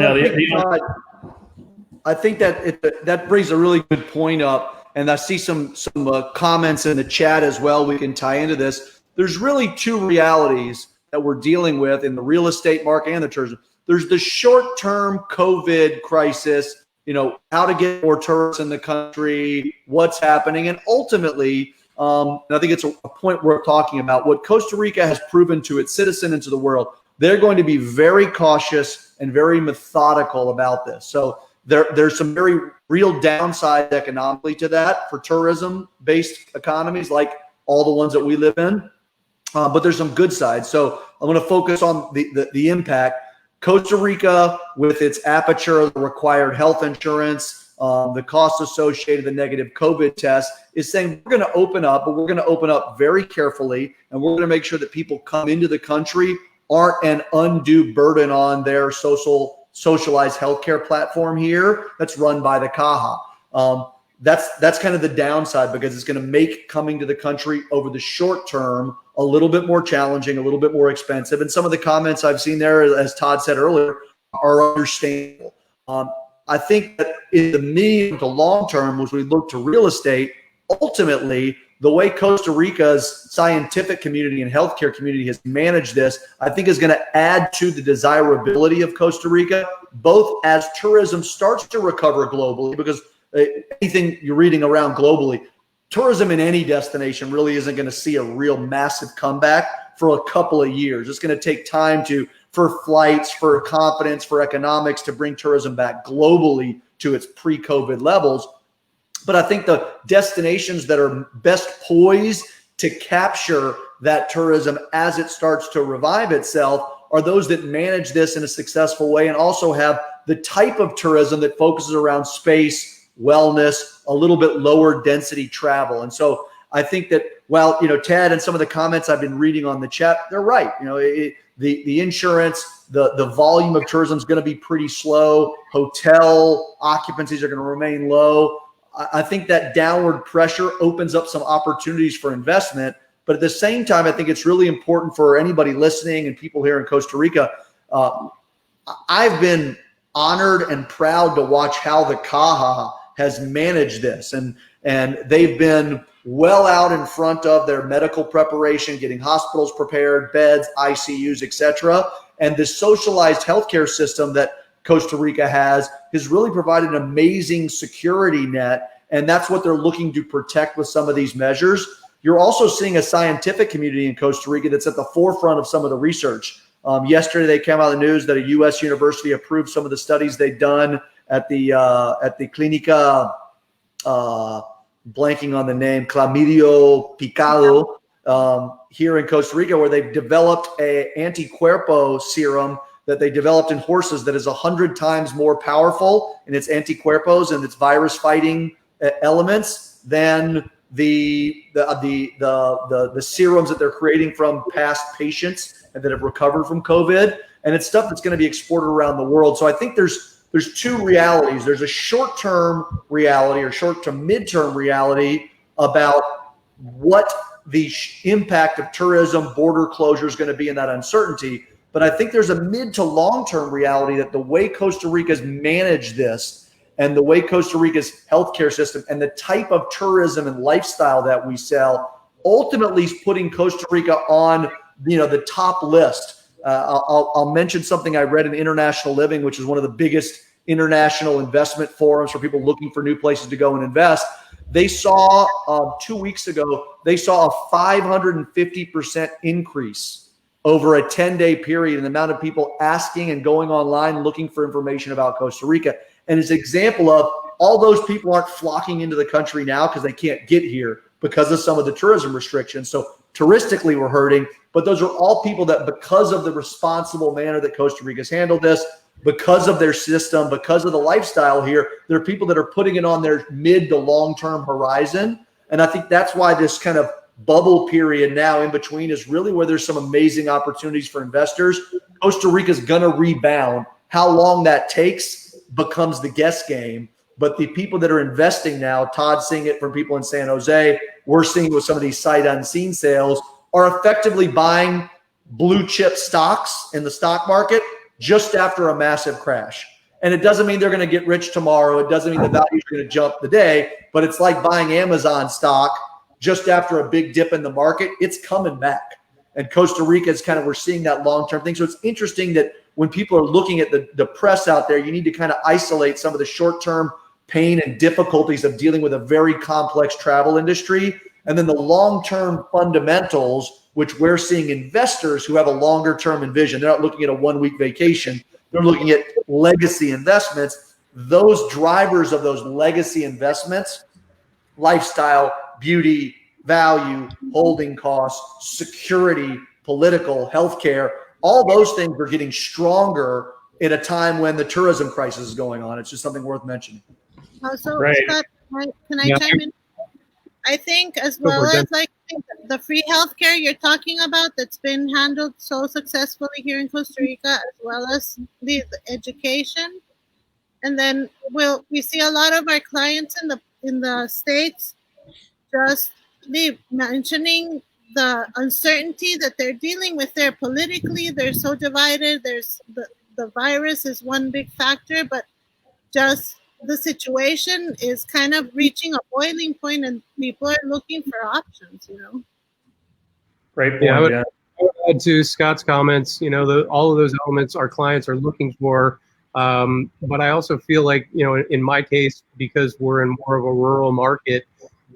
I think that brings a really good point up, and I see some comments in the chat as well. We can tie into this. There's really two realities that we're dealing with in the real estate market and the tourism. There's the short-term COVID crisis, how to get more tourists in the country, what's happening, and ultimately, and I think it's a point worth talking about, what Costa Rica has proven to its citizen and to the world. They're going to be very cautious and very methodical about this. So there's some very real downside economically to that for tourism-based economies like all the ones that we live in. But there's some good sides. So I'm going to focus on the impact. Costa Rica, with its aperture of the required health insurance, the cost associated with the negative COVID test, is saying we're going to open up, but we're going to open up very carefully, and we're going to make sure that people come into the country aren't an undue burden on their socialized healthcare platform here that's run by the Caja. That's kind of the downside, because it's going to make coming to the country over the short term a little bit more challenging, a little bit more expensive. And some of the comments I've seen there, as Todd said earlier, are understandable. I think that in the medium to long term, as we look to real estate, ultimately, the way Costa Rica's scientific community and healthcare community has managed this, I think is going to add to the desirability of Costa Rica, both as tourism starts to recover globally, because anything you're reading around globally, tourism in any destination really isn't going to see a real massive comeback for a couple of years. It's going to take time for flights, for confidence, for economics to bring tourism back globally to its pre-COVID levels. But I think the destinations that are best poised to capture that tourism as it starts to revive itself are those that manage this in a successful way and also have the type of tourism that focuses around space, wellness, a little bit lower density travel. And so I think that while, Ted and some of the comments I've been reading on the chat, they're right. the insurance, the volume of tourism is going to be pretty slow. Hotel occupancies are going to remain low. I think that downward pressure opens up some opportunities for investment. But at the same time, I think it's really important for anybody listening and people here in Costa Rica. I've been honored and proud to watch how the Caja has managed this. And they've been well out in front of their medical preparation, getting hospitals prepared, beds, ICUs, etc. And the socialized healthcare system that Costa Rica has really provided an amazing security net. And that's what they're looking to protect with some of these measures. You're also seeing a scientific community in Costa Rica that's at the forefront of some of the research. Yesterday, they came out of the news that a U.S. university approved some of the studies they've done at the Clínica, blanking on the name, Chlamydio Picado, here in Costa Rica, where they've developed a anticuerpo serum that they developed in horses that is 100 times more powerful in its anticuerpos and its virus-fighting elements than the serums that they're creating from past patients and that have recovered from COVID. And it's stuff that's going to be exported around the world. So I think there's two realities. There's a short-term reality or short to midterm reality about what the impact of tourism, border closure is going to be in that uncertainty. But I think there's a mid to long-term reality that the way Costa Rica's managed this and the way Costa Rica's healthcare system and the type of tourism and lifestyle that we sell ultimately is putting Costa Rica on, the top list. I'll mention something I read in International Living, which is one of the biggest international investment forums for people looking for new places to go and invest. They saw 2 weeks ago, they saw a 550% increase over a 10-day period in the amount of people asking and going online looking for information about Costa Rica. And it's an example of all those people aren't flocking into the country now because they can't get here because of some of the tourism restrictions. So touristically, we're hurting, but those are all people that, because of the responsible manner that Costa Rica's handled this, because of their system, because of the lifestyle here, there are people that are putting it on their mid to long-term horizon. And I think that's why this kind of bubble period now in between is really where there's some amazing opportunities for investors. Costa Rica's going to rebound. How long that takes becomes the guess game. But the people that are investing now, Todd's seeing it from people in San Jose, we're seeing with some of these sight unseen sales, are effectively buying blue chip stocks in the stock market just after a massive crash. And it doesn't mean they're going to get rich tomorrow. It doesn't mean the values are going to jump the day, but it's like buying Amazon stock just after a big dip in the market. It's coming back. And Costa Rica is we're seeing that long-term thing. So it's interesting that when people are looking at the press out there, you need to kind of isolate some of the short-term pain and difficulties of dealing with a very complex travel industry. And then the long-term fundamentals, which we're seeing investors who have a longer-term vision. They're not looking at a one-week vacation. They're looking at legacy investments. Those drivers of those legacy investments, lifestyle, beauty, value, holding costs, security, political, healthcare, all those things are getting stronger in a time when the tourism crisis is going on. It's just something worth mentioning. Also, Right. Scott, can I chime in? I think as well as the free healthcare you're talking about that's been handled so successfully here in Costa Rica, as well as the education. And then we see a lot of our clients in the States just mentioning the uncertainty that they're dealing with there politically. They're so divided. There's the virus is one big factor, but just the situation is kind of reaching a boiling point and people are looking for options, Great point, Yeah, I would Jen. add to Scott's comments, all of those elements our clients are looking for. But I also feel like, in my case, because we're in more of a rural market,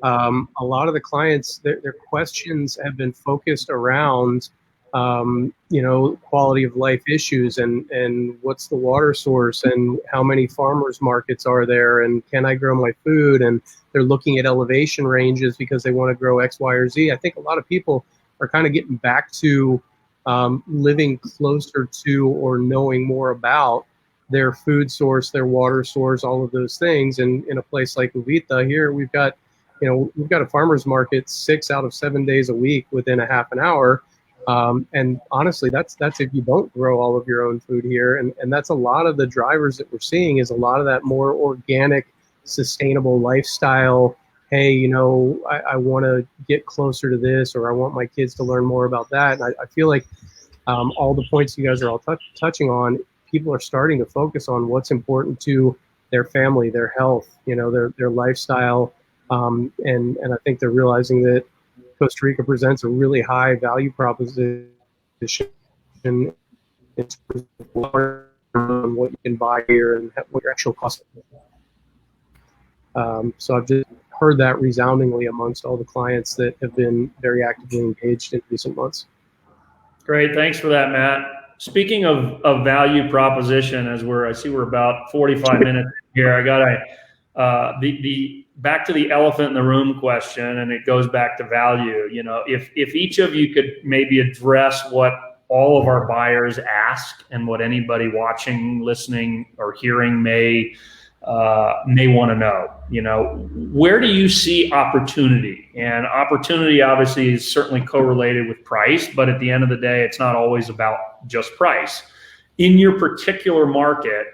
a lot of the clients, their questions have been focused around, quality of life issues and what's the water source and how many farmers markets are there and can I grow my food? And they're looking at elevation ranges because they want to grow X, Y, or Z. I think a lot of people are kind of getting back to living closer to or knowing more about their food source, their water source, all of those things. And in a place like Uvita here, we've got a farmer's market 6 out of 7 days a week within a half an hour. And honestly, that's if you don't grow all of your own food here. And that's a lot of the drivers that we're seeing is a lot of that more organic, sustainable lifestyle. Hey, I want to get closer to this, or I want my kids to learn more about that. And I feel like all the points you guys are all touching on, people are starting to focus on what's important to their family, their health, their lifestyle. And I think they're realizing that Costa Rica presents a really high value proposition in terms of what you can buy here and what your actual cost is. So I've just heard that resoundingly amongst all the clients that have been very actively engaged in recent months. Great, thanks for that, Matt. Speaking of value proposition, I see we're about 45 minutes here. I got the back to the elephant in the room question, and it goes back to value. If each of you could maybe address what all of our buyers ask and what anybody watching, listening, or hearing may want to know, where do you see opportunity? And opportunity obviously is certainly correlated with price, but at the end of the day, it's not always about just price. In your particular market,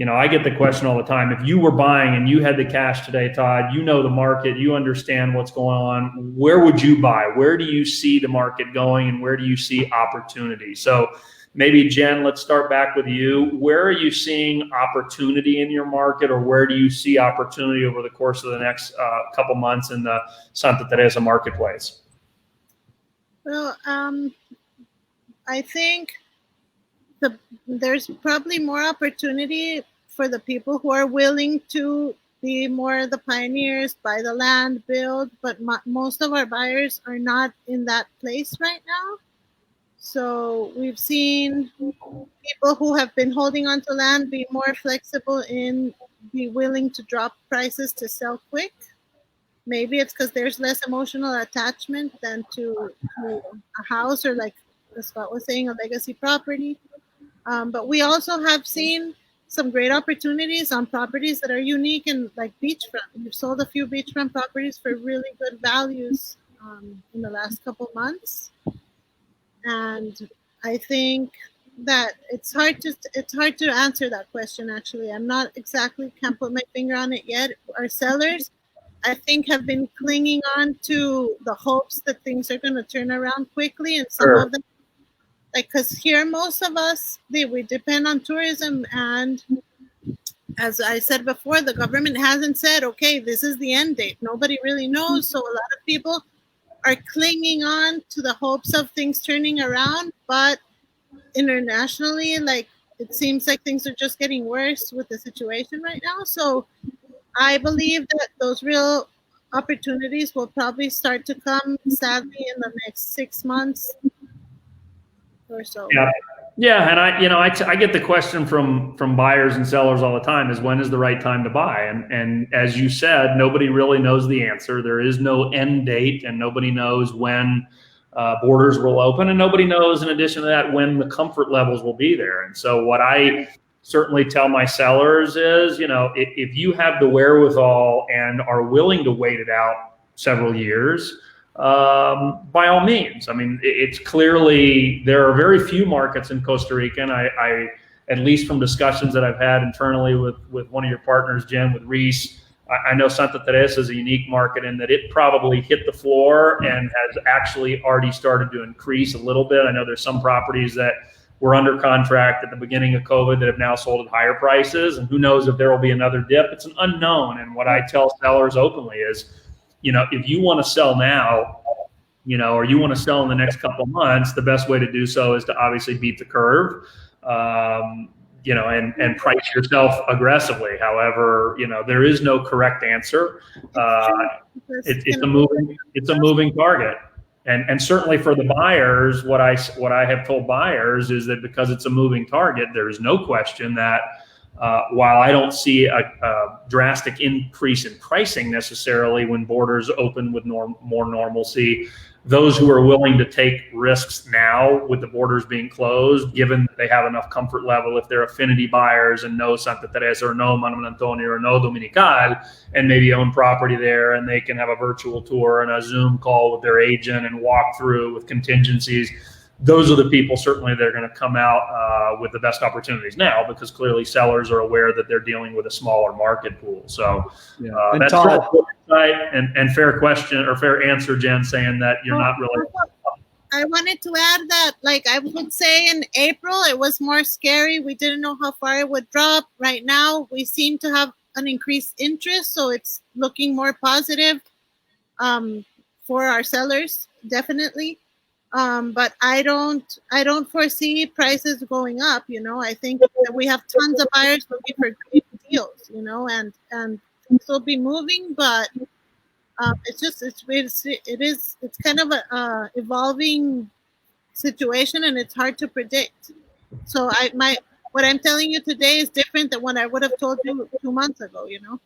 I get the question all the time. If you were buying and you had the cash today, Todd, the market, you understand what's going on. Where would you buy? Where do you see the market going, and where do you see opportunity? So maybe Jen, let's start back with you. Where are you seeing opportunity in your market, or where do you see opportunity over the course of the next couple months in the Santa Teresa marketplace? Well, I think there's probably more opportunity for the people who are willing to be more the pioneers, buy the land, build, but most of our buyers are not in that place right now. So we've seen people who have been holding on to land be more flexible and be willing to drop prices to sell quick. Maybe it's because there's less emotional attachment than to a house, or like Scott was saying, a legacy property. But we also have seen some great opportunities on properties that are unique and like beachfront. We've sold a few beachfront properties for really good values in the last couple months. And I think that it's hard to answer that question. Actually, I'm not exactly, can't put my finger on it yet. Our sellers, I think, have been clinging on to the hopes that things are going to turn around quickly, and some of them, because here most of us, we depend on tourism, and as I said before, the government hasn't said, okay, this is the end date. Nobody really knows, so a lot of people are clinging on to the hopes of things turning around, but internationally, it seems like things are just getting worse with the situation right now. So I believe that those real opportunities will probably start to come, sadly, in the next 6 months or so. Yeah, and I get the question from buyers and sellers all the time, is when is the right time to buy? And as you said, nobody really knows the answer. There is no end date, and nobody knows when borders will open, and nobody knows, in addition to that, when the comfort levels will be there. And so what I certainly tell my sellers is, if you have the wherewithal and are willing to wait it out several years, by all means. I mean, it's clearly, there are very few markets in Costa Rica, and I at least from discussions that I've had internally with one of your partners, Jen, with Reese, I know Santa Teresa is a unique market in that it probably hit the floor and has actually already started to increase a little bit. I know there's some properties that were under contract at the beginning of COVID that have now sold at higher prices, and who knows if there will be another dip. It's an unknown. And what I tell sellers openly is, if you want to sell now, or you want to sell in the next couple of months, the best way to do so is to obviously beat the curve, and price yourself aggressively. However, there is no correct answer. It's a moving target. And certainly for the buyers, what I have told buyers is that because it's a moving target, there is no question that while I don't see a drastic increase in pricing necessarily when borders open with more normalcy, those who are willing to take risks now with the borders being closed, given that they have enough comfort level, if they're affinity buyers and know Santa Teresa or know Manuel Antonio or know Dominical, and maybe own property there, and they can have a virtual tour and a Zoom call with their agent and walk through with contingencies, those are the people certainly that are going to come out with the best opportunities now, because clearly sellers are aware that they're dealing with a smaller market pool. So that's Todd, and fair question or fair answer, Jen, saying that you're not really. I wanted to add that, like, I would say in April, it was more scary. We didn't know how far it would drop. Right now, we seem to have an increased interest, so it's looking more positive for our sellers, definitely. But I don't foresee prices going up. You know, I think that we have tons of buyers looking for great deals. You know, and things will be moving, but it's kind of a evolving situation, and it's hard to predict. So what I'm telling you today is different than what I would have told you 2 months ago. You know.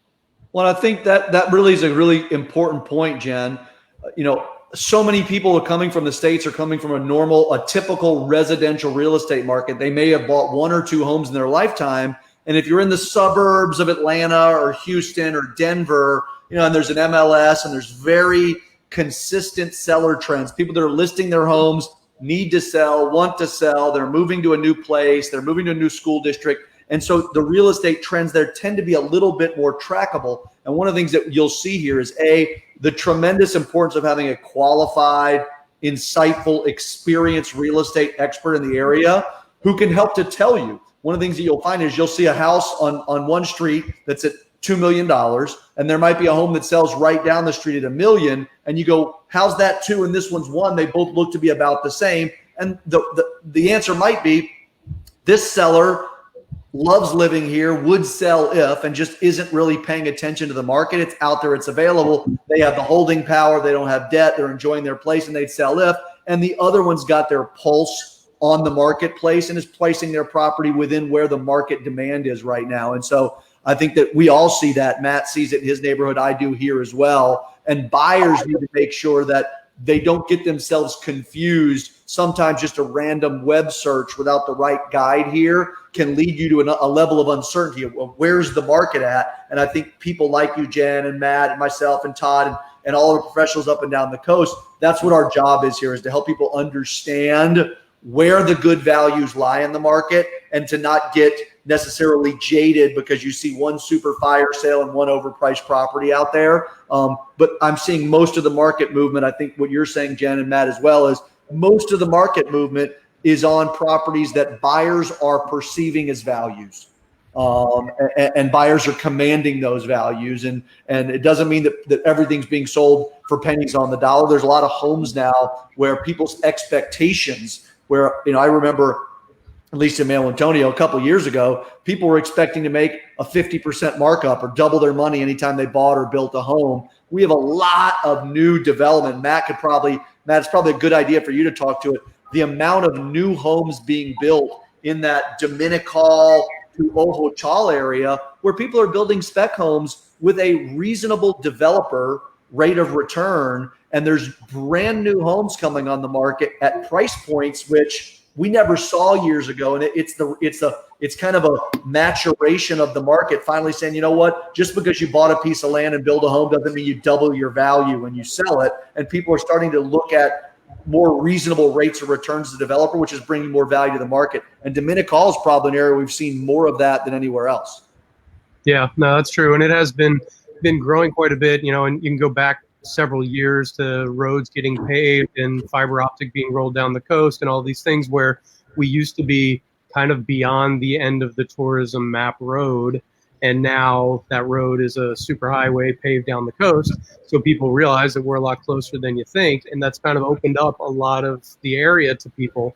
well, I think that really is a really important point, Jen. You know, so many people are coming from the States are coming from a typical residential real estate market. They may have bought 1 or 2 homes in their lifetime. And if you're in the suburbs of Atlanta or Houston or Denver, you know, and there's an MLS and there's very consistent seller trends, people that are listing their homes, need to sell, want to sell, they're moving to a new place, they're moving to a new school district. And so the real estate trends there tend to be a little bit more trackable. And one of the things that you'll see here is the tremendous importance of having a qualified, insightful, experienced real estate expert in the area who can help to tell you. One of the things that you'll find is you'll see a house on one street that's at $2 million, and there might be a home that sells right down the street at $1 million, and you go, how's that 2 and this one's 1? They both look to be about the same. And the answer might be this seller loves living here, would sell if, and just isn't really paying attention to the market. It's out there, it's available. They have the holding power, they don't have debt, they're enjoying their place, and they'd sell if. And the other one's got their pulse on the marketplace and is placing their property within where the market demand is right now. And so I think that we all see that. Matt sees it in his neighborhood. I do here as well. And buyers need to make sure that they don't get themselves confused. Sometimes just a random web search without the right guide here can lead you to a level of uncertainty of where's the market at. And I think people like you, Jen and Matt and myself and Todd and all the professionals up and down the coast, that's what our job is here, is to help people understand where the good values lie in the market and to not get necessarily jaded because you see one super fire sale and one overpriced property out there. But I'm seeing most of the market movement. I think what you're saying, Jen and Matt, as well, is most of the market movement is on properties that buyers are perceiving as values. And buyers are commanding those values. And it doesn't mean that everything's being sold for pennies on the dollar. There's a lot of homes now where people's expectations, where, you know, I remember, at least in Manuel Antonio a couple of years ago, people were expecting to make a 50% markup or double their money anytime they bought or built a home. We have a lot of new development. Matt, it's probably a good idea for you to talk to it. The amount of new homes being built in that Dominical to Ojo Chal area, where people are building spec homes with a reasonable developer rate of return. And there's brand new homes coming on the market at price points which we never saw years ago. And it's kind of a maturation of the market finally saying, you know what, just because you bought a piece of land and build a home doesn't mean you double your value when you sell it. And people are starting to look at more reasonable rates of returns to the developer, which is bringing more value to the market. And Dominical is probably an area we've seen more of that than anywhere else. Yeah, no, that's true. And it has been growing quite a bit, you know, and you can go back several years to roads getting paved and fiber optic being rolled down the coast and all these things where we used to be kind of beyond the end of the tourism map road. And now that road is a super highway paved down the coast. So people realize that we're a lot closer than you think. And that's kind of opened up a lot of the area to people.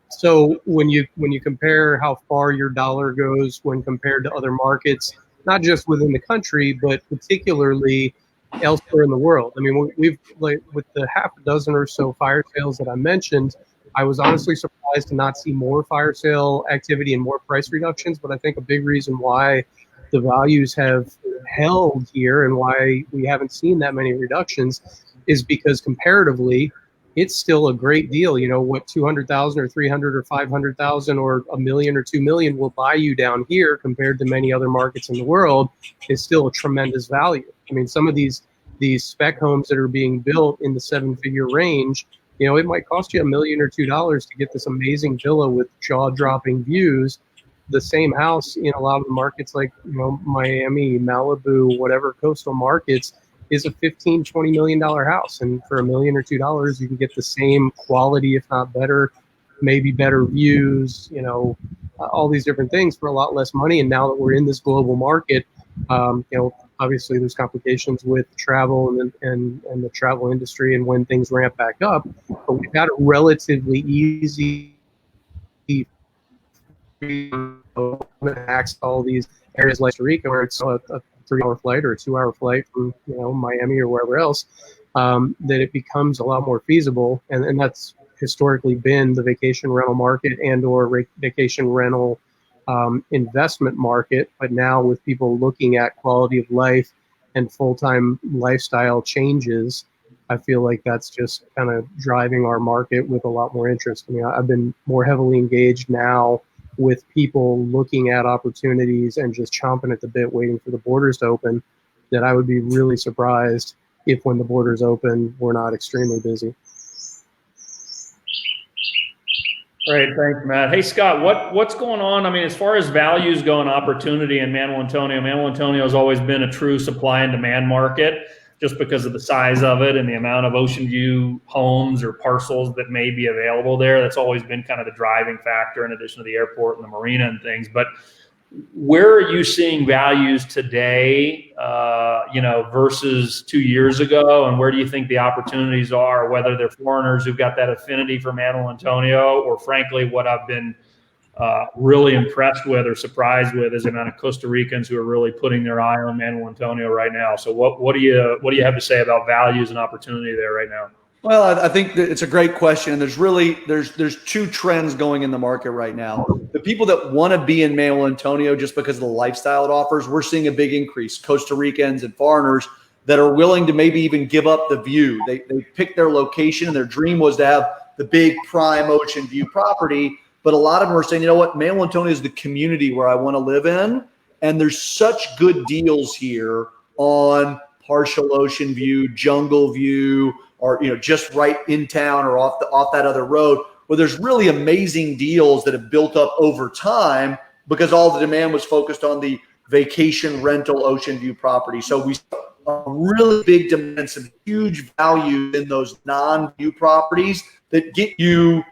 So when you compare how far your dollar goes when compared to other markets, not just within the country, but particularly elsewhere in the world. I mean, we've, like, with the half a dozen or so fire sales that I mentioned, I was honestly surprised to not see more fire sale activity and more price reductions. But I think a big reason why the values have held here and why we haven't seen that many reductions is because comparatively, it's still a great deal. You know, what 200,000 or 300 or 500,000 or $1 million or 2 million will buy you down here compared to many other markets in the world is still a tremendous value. I mean, some of these spec homes that are being built in the 7-figure range it might cost you $1 million or $2 to get this amazing villa with jaw-dropping views. The same house in a lot of the markets like Miami, Malibu, whatever coastal markets is a $15-20 million house, and for $1 million or $2 you can get the same quality, if not better, maybe better views, all these different things for a lot less money. And now that we're in this global market, obviously there's complications with travel and the travel industry and when things ramp back up, but we've got a relatively easy access to all these areas like Costa Rica, where it's a 3-hour flight or a 2-hour flight from Miami or wherever else, that it becomes a lot more feasible, and that's historically been the vacation rental market and or vacation rental investment market. But now with people looking at quality of life and full-time lifestyle changes, I feel like that's just kind of driving our market with a lot more interest. I mean, I've been more heavily engaged now with people looking at opportunities and just chomping at the bit, waiting for the borders to open, that I would be really surprised if when the borders open, we're not extremely busy. Great, thanks, Matt. Hey, Scott, what's going on? I mean, as far as values go and opportunity in Manuel Antonio has always been a true supply and demand market, just because of the size of it and the amount of ocean view homes or parcels that may be available there. That's always been kind of the driving factor, in addition to the airport and the marina and things. But where are you seeing values today, versus 2 years ago? And where do you think the opportunities are, whether they're foreigners who've got that affinity for Manuel Antonio, or frankly, what I've been really impressed with or surprised with is the amount of Costa Ricans who are really putting their eye on Manuel Antonio right now. So what do you have to say about values and opportunity there right now? Well, I think that it's a great question. There's two trends going in the market right now. The people that want to be in Manuel Antonio just because of the lifestyle it offers, we're seeing a big increase. Costa Ricans and foreigners that are willing to maybe even give up the view. They pick their location, and their dream was to have the big prime ocean view property. But a lot of them are saying, you know what, Manuel Antonio is the community where I want to live in. And there's such good deals here on partial ocean view, jungle view, or just right in town or off that other road, where there's really amazing deals that have built up over time because all the demand was focused on the vacation rental ocean view property. So we saw a really big demand, some huge value in those non-view properties that get you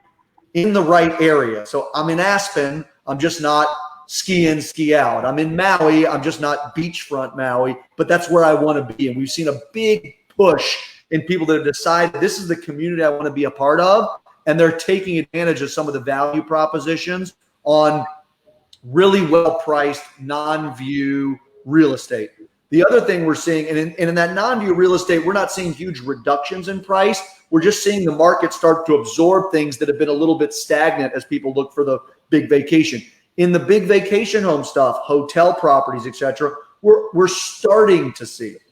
in the right area. So I'm in Aspen, I'm just not ski in, ski out. I'm in Maui, I'm just not beachfront Maui, but that's where I want to be. And we've seen a big push in people that have decided this is the community I want to be a part of, and they're taking advantage of some of the value propositions on really well-priced non-view real estate. The other thing we're seeing, and in that non-view real estate, we're not seeing huge reductions in price. We're just seeing the market start to absorb things that have been a little bit stagnant as people look for the big vacation. In the big vacation home stuff, hotel properties, et cetera, we're starting to see it.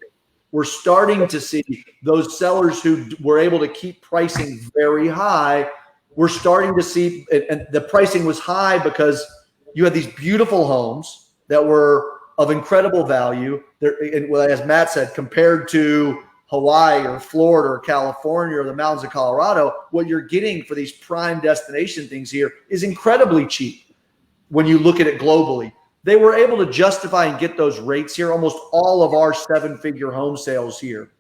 We're starting to see those sellers who were able to keep pricing very high. We're starting to see, and the pricing was high because you had these beautiful homes that were of incredible value. And as Matt said, compared to Hawaii or Florida or California or the mountains of Colorado, what you're getting for these prime destination things here is incredibly cheap when you look at it globally. They were able to justify and get those rates here. Almost all of our 7-figure home sales here,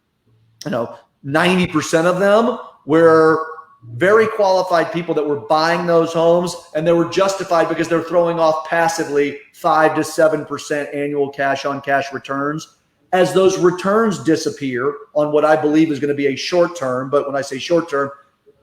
90% of them were very qualified people that were buying those homes, and they were justified because they're throwing off passively 5 to 7% annual cash on cash returns. As those returns disappear on what I believe is going to be a short term, but when I say short term,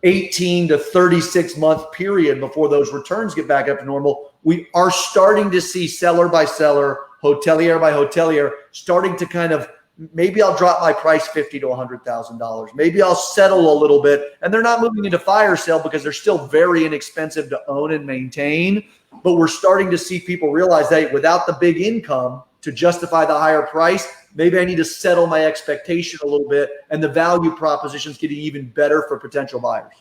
18 to 36 month period before those returns get back up to normal, we are starting to see seller by seller, hotelier by hotelier, starting to kind of, maybe I'll drop my price $50,000 to $100,000. Maybe I'll settle a little bit. And they're not moving into fire sale because they're still very inexpensive to own and maintain. But we're starting to see people realize that without the big income to justify the higher price, maybe I need to settle my expectation a little bit, and the value proposition is getting even better for potential buyers.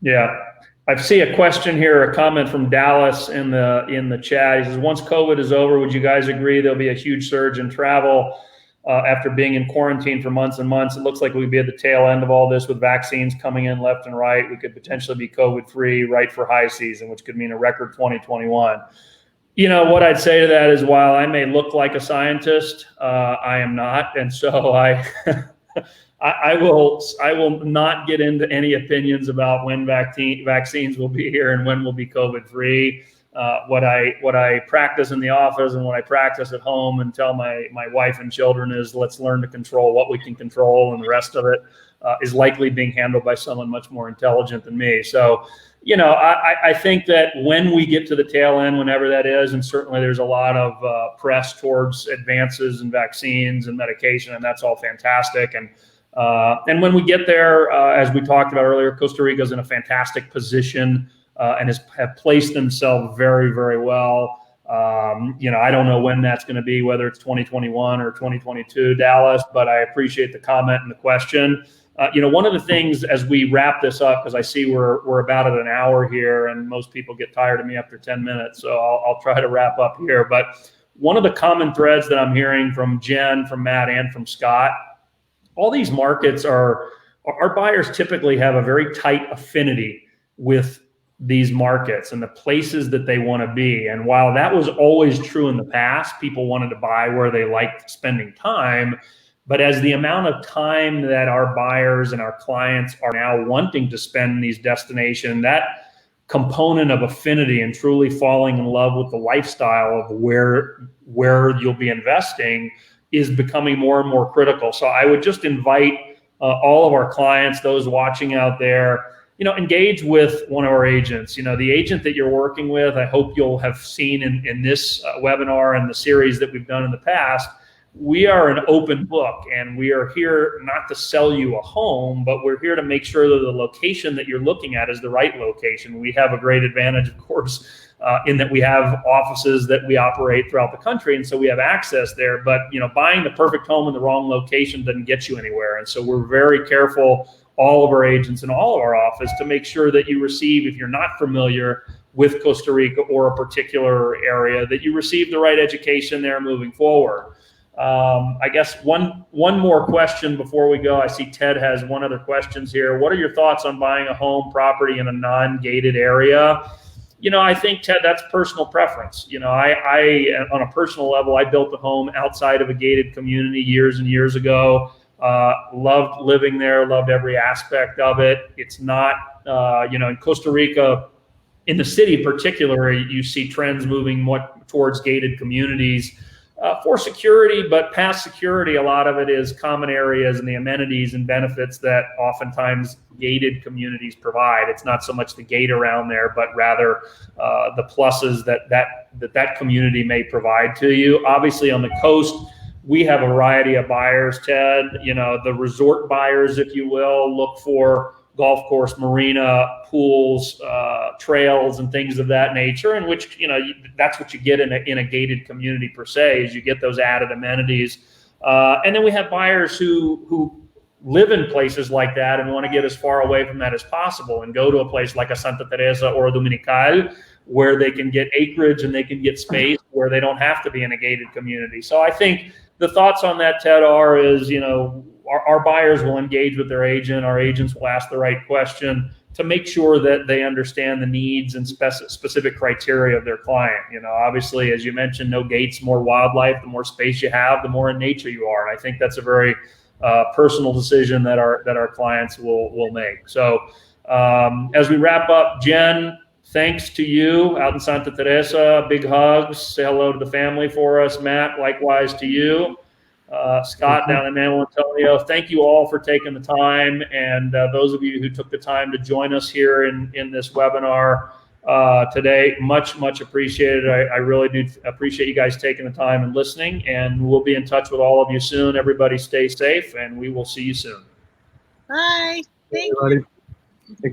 Yeah. I see a question here, a comment from Dallas in the chat. He says, once COVID is over, would you guys agree there'll be a huge surge in travel? after being in quarantine for months and months. It looks like we'd be at the tail end of all this with vaccines coming in left and right. We could potentially be COVID-free right for high season, which could mean a record 2021. What I'd say to that is, while I may look like a scientist, I am not. And so I will not get into any opinions about when vaccines will be here and when we'll be COVID-free. What I practice in the office and what I practice at home and tell my wife and children is, let's learn to control what we can control, and the rest of it is likely being handled by someone much more intelligent than me. So, I think that when we get to the tail end, whenever that is, and certainly there's a lot of press towards advances in vaccines and medication, and that's all fantastic. And when we get there, as we talked about earlier, Costa Rica is in a fantastic position and have placed themselves very, very well. I don't know when that's going to be, whether it's 2021 or 2022, Dallas, but I appreciate the comment and the question. One of the things as we wrap this up, because I see we're about at an hour here, and most people get tired of me after 10 minutes, so I'll try to wrap up here. But one of the common threads that I'm hearing from Jen, from Matt, and from Scott, all these markets our buyers typically have a very tight affinity with these markets and the places that they want to be. And while that was always true in the past, people wanted to buy where they liked spending time. But as the amount of time that our buyers and our clients are now wanting to spend in these destinations, that component of affinity and truly falling in love with the lifestyle of where you'll be investing is becoming more and more critical. So I would just invite all of our clients, those watching out there, engage with one of our agents. The agent that you're working with, I hope you'll have seen in this webinar and the series that we've done in the past, we are an open book, and we are here not to sell you a home, but we're here to make sure that the location that you're looking at is the right location. We have a great advantage, of course, in that we have offices that we operate throughout the country, and so we have access there. But buying the perfect home in the wrong location doesn't get you anywhere. And so we're very careful, all of our agents in all of our office, to make sure that you receive, if you're not familiar with Costa Rica or a particular area, that you receive the right education there moving forward. I guess one more question before we go. I see Ted has one other questions here. What are your thoughts on buying a home property in a non-gated area? I think, Ted, that's personal preference. I on a personal level, I built a home outside of a gated community years and years ago. Loved living there, loved every aspect of it. It's not, in Costa Rica, in the city particularly, you see trends moving more towards gated communities for security, but past security, a lot of it is common areas and the amenities and benefits that oftentimes gated communities provide. It's not so much the gate around there, but rather the pluses that community may provide to you. Obviously, on the coast, we have a variety of buyers, Ted. The resort buyers, if you will, look for golf course, marina, pools, trails, and things of that nature, in which, that's what you get in a gated community per se, is you get those added amenities. And then we have buyers who live in places like that and want to get as far away from that as possible and go to a place like a Santa Teresa or a Dominical, where they can get acreage and they can get space where they don't have to be in a gated community. So I think the thoughts on that, Ted, is, our buyers will engage with their agent. Our agents will ask the right question to make sure that they understand the needs and specific criteria of their client. Obviously, as you mentioned, no gates, more wildlife. The more space you have, the more in nature you are. And I think that's a very personal decision that our clients will make. So as we wrap up, Jen, thanks to you out in Santa Teresa. Big hugs. Say hello to the family for us. Matt, likewise to you. Scott down in San Antonio, thank you all for taking the time. And those of you who took the time to join us here in this webinar today, much appreciated. I really do appreciate you guys taking the time and listening. And we'll be in touch with all of you soon. Everybody stay safe, and we will see you soon. Bye. Thank you. Everybody. Take care.